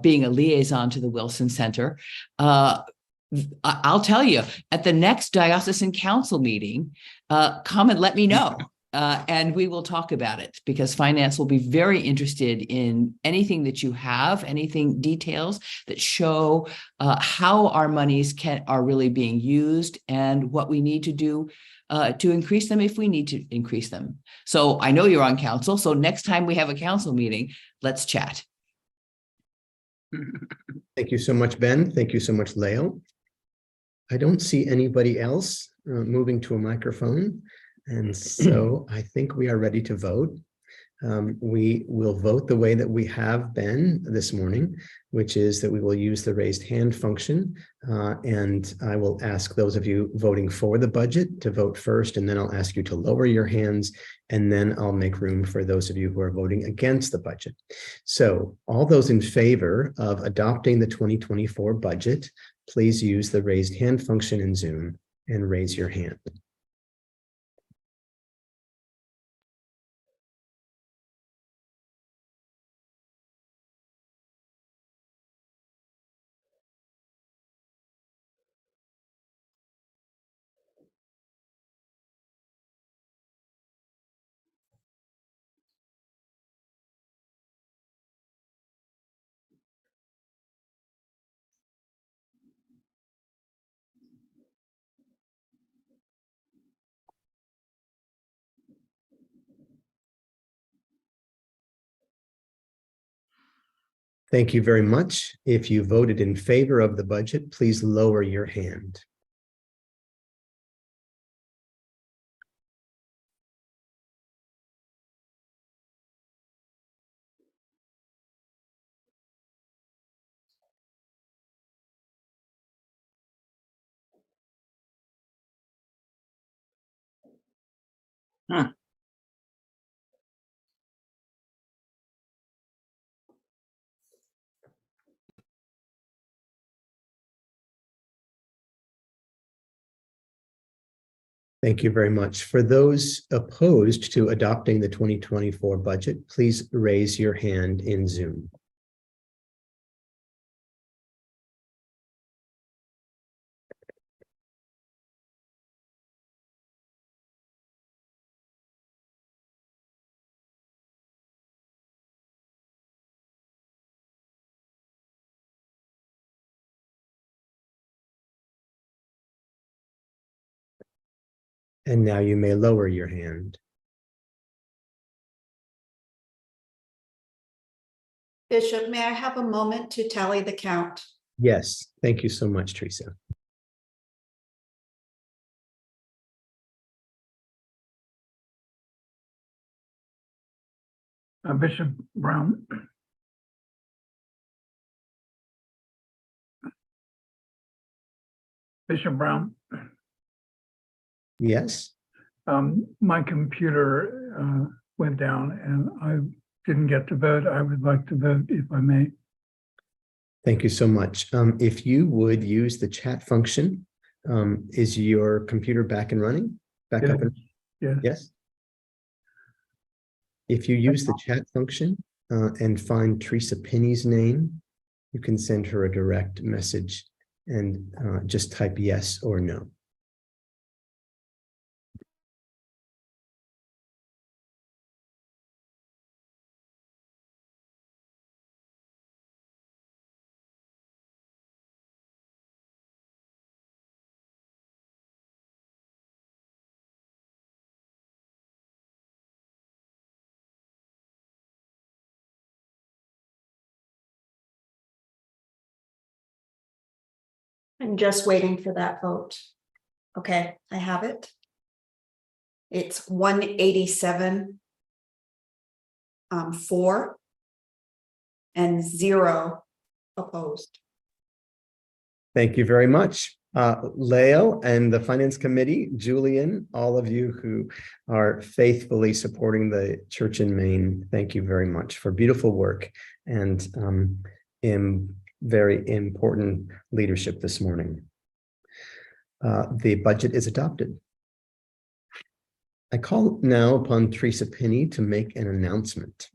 being a liaison to the Wilson Center. I'll tell you, at the next Diocesan Council meeting, come and let me know. And we will talk about it, because finance will be very interested in anything that you have, anything details that show how our monies are really being used and what we need to do to increase them if we need to increase them. So I know you're on council, so next time we have a council meeting, let's chat. Thank you so much, Ben. Thank you so much, Leo. I don't see anybody else moving to a microphone. And so I think we are ready to vote. We will vote the way that we have been this morning, which is that we will use the raised hand function. And I will ask those of you voting for the budget to vote first, and then I'll ask you to lower your hands, and then I'll make room for those of you who are voting against the budget. So all those in favor of adopting the 2024 budget, please use the raised hand function in Zoom and raise your hand. Thank you very much. If you voted in favor of the budget, please lower your hand. Thank you very much. For those opposed to adopting the 2024 budget, please raise your hand in Zoom. And now you may lower your hand. Bishop, may I have a moment to tally the count? Yes, thank you so much, Teresa. Bishop Brown. Bishop Brown, Yes. my computer went down and I didn't get to vote. I would like to vote if I may. Thank you so much. If you would use the chat function, is your computer back and running? Back up and Yeah. yes. If you use the chat function and find Teresa Pinney's name, you can send her a direct message and just type yes or no. I'm just waiting for that vote. Okay, I have it. It's 187 for and 0 opposed. Thank you very much. Leo and the Finance Committee, Julian, all of you who are faithfully supporting the church in Maine, thank you very much for beautiful work and very important leadership this morning. The budget is adopted. I call now upon Teresa Pinney to make an announcement.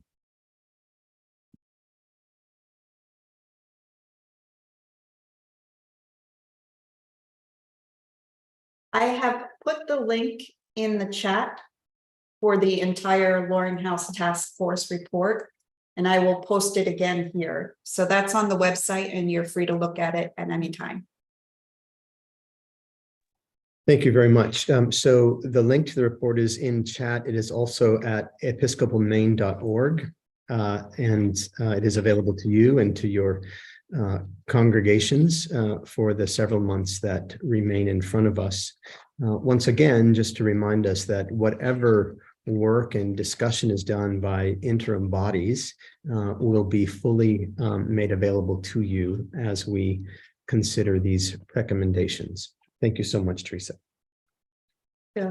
I have put the link in the chat for the entire Loring House Task Force report, and I will post it again here. So that's on the website and you're free to look at it at any time. Thank you very much. So the link to the report is in chat. It is also at episcopalmaine.org, and it is available to you and to your congregations for the several months that remain in front of us. Once again, just to remind us that whatever work and discussion is done by interim bodies will be fully made available to you as we consider these recommendations. Thank you so much, Teresa. Yeah.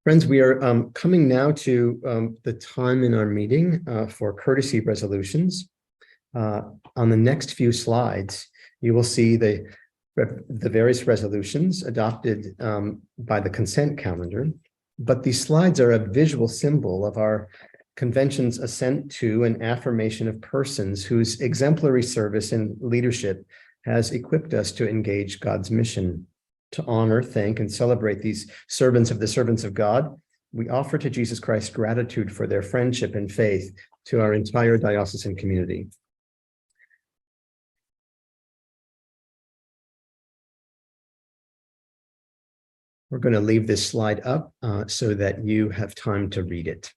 Friends, we are coming now to the time in our meeting for courtesy resolutions. On the next few slides, you will see the various resolutions adopted by the consent calendar, but these slides are a visual symbol of our convention's assent to and affirmation of persons whose exemplary service and leadership has equipped us to engage God's mission. To honor, thank, and celebrate these servants of the servants of God, we offer to Jesus Christ gratitude for their friendship and faith to our entire diocesan community. We're going to leave this slide up so that you have time to read it.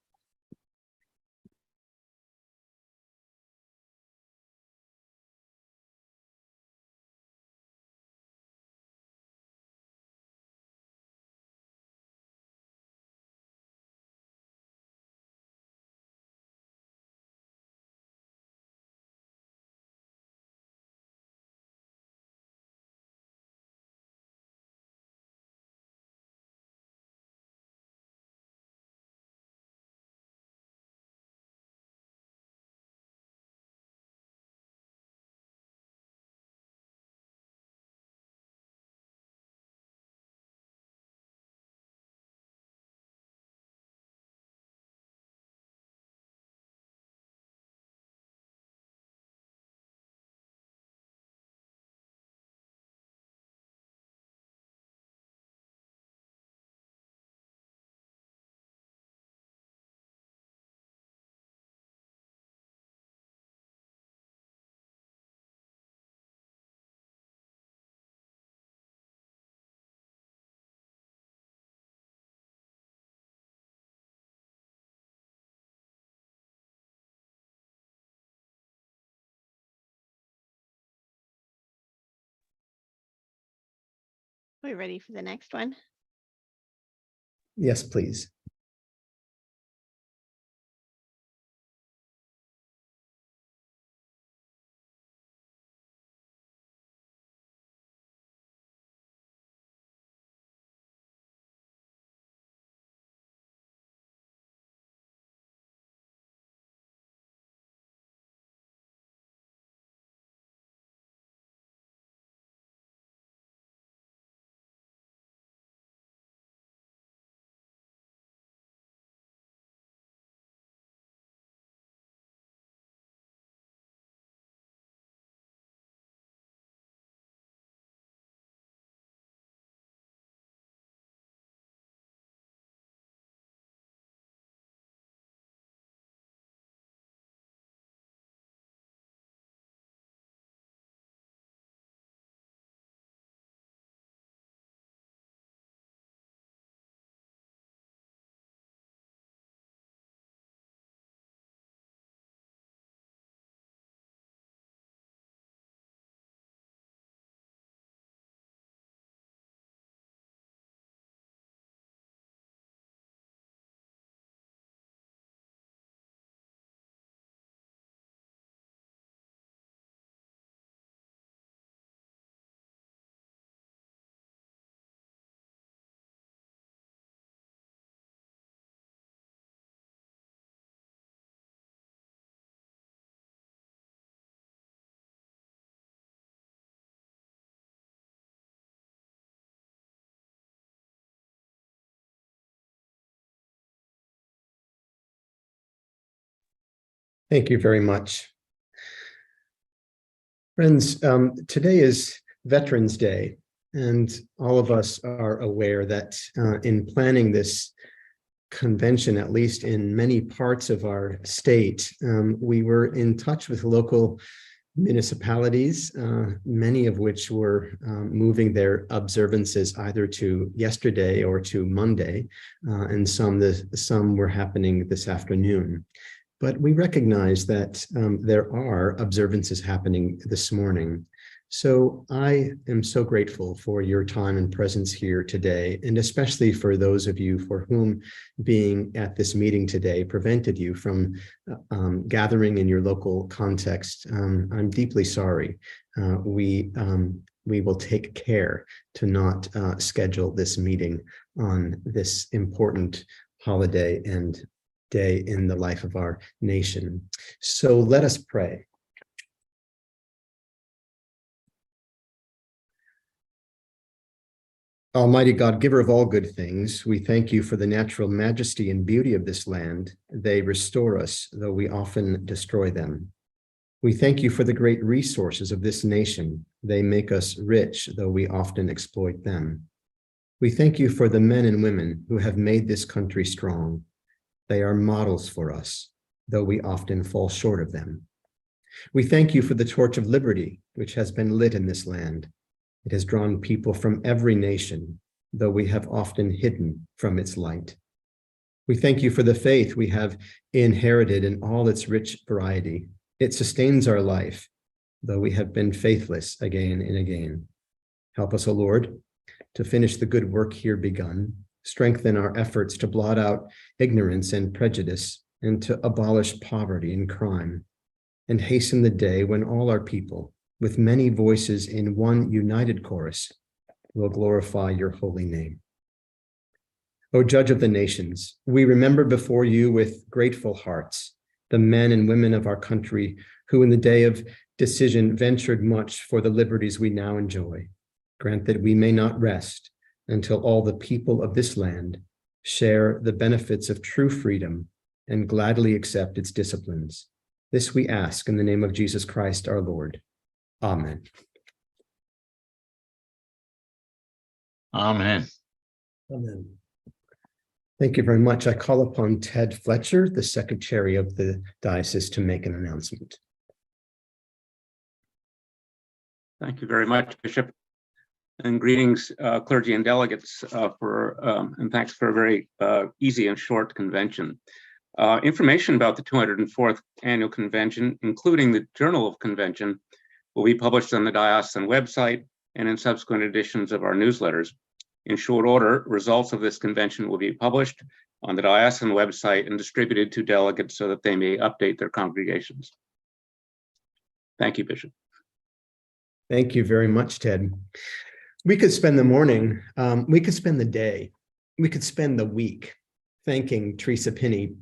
We're ready for the next one. Yes, please. Thank you very much. Friends, today is Veterans Day, and all of us are aware that in planning this convention, at least in many parts of our state, we were in touch with local municipalities, many of which were moving their observances either to yesterday or to Monday, and some were happening this afternoon. But we recognize that there are observances happening this morning. So I am so grateful for your time and presence here today, and especially for those of you for whom being at this meeting today prevented you from gathering in your local context. I'm deeply sorry. We will take care to not schedule this meeting on this important holiday and day in the life of our nation. So let us pray. Almighty God, giver of all good things, we thank you for the natural majesty and beauty of this land. They restore us, though we often destroy them. We thank you for the great resources of this nation. They make us rich, though we often exploit them. We thank you for the men and women who have made this country strong. They are models for us, though we often fall short of them. We thank you for the torch of liberty, which has been lit in this land. It has drawn people from every nation, though we have often hidden from its light. We thank you for the faith we have inherited in all its rich variety. It sustains our life, though we have been faithless again and again. Help us, O Lord, to finish the good work here begun, strengthen our efforts to blot out ignorance and prejudice, and to abolish poverty and crime, and hasten the day when all our people, with many voices in one united chorus, will glorify your holy name. O Judge of the nations, we remember before you with grateful hearts the men and women of our country who in the day of decision ventured much for the liberties we now enjoy. Grant that we may not rest until all the people of this land share the benefits of true freedom and gladly accept its disciplines. This we ask in the name of Jesus Christ, our Lord. Amen. Amen. Amen. Thank you very much. I call upon Ted Fletcher, the Secretary of the Diocese, to make an announcement. Thank you very much, Bishop. And greetings, clergy and delegates, and thanks for a very easy and short convention. Information about the 204th Annual Convention, including the Journal of Convention, will be published on the Diocesan website and in subsequent editions of our newsletters. In short order, results of this convention will be published on the Diocesan website and distributed to delegates so that they may update their congregations. Thank you, Bishop. Thank you very much, Ted. We could spend the morning, we could spend the day, we could spend the week thanking Teresa Pinney,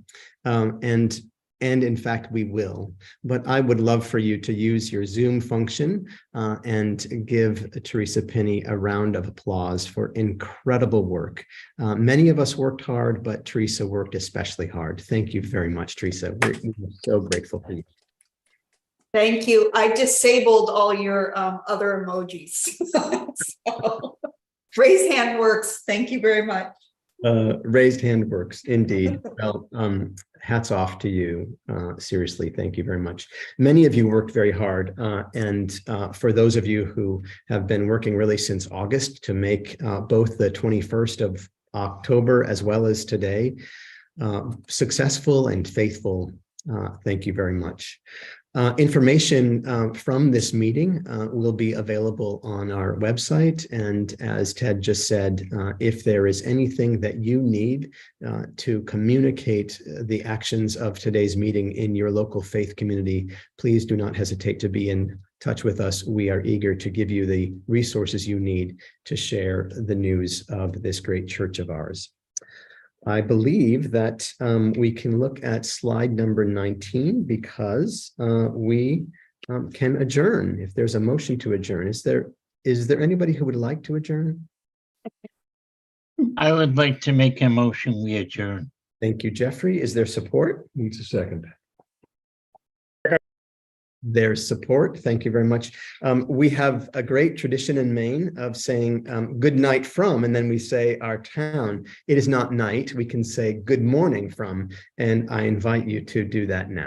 and in fact, we will. But I would love for you to use your Zoom function and give Teresa Pinney a round of applause for incredible work. Many of us worked hard, but Teresa worked especially hard. Thank you very much, Teresa. We're so grateful for you. Thank you. I disabled all your other emojis. So, raise hand works. Thank you very much. Raised hand works, indeed. Well, hats off to you. Seriously, thank you very much. Many of you worked very hard, and for those of you who have been working really since August to make both the 21st of October as well as today successful and faithful, thank you very much. Information from this meeting will be available on our website. And as Ted just said, if there is anything that you need to communicate the actions of today's meeting in your local faith community, please do not hesitate to be in touch with us. We are eager to give you the resources you need to share the news of this great church of ours. I believe that we can look at slide number 19 because we can adjourn. If there's a motion to adjourn, is there anybody who would like to adjourn? I would like to make a motion, we adjourn. Thank you, Jeffrey. Is there support? Needs a second. their support. Thank you very much. We have a great tradition in Maine of saying good night from, and then we say our town. It is not night. We can say good morning from, and I invite you to do that now.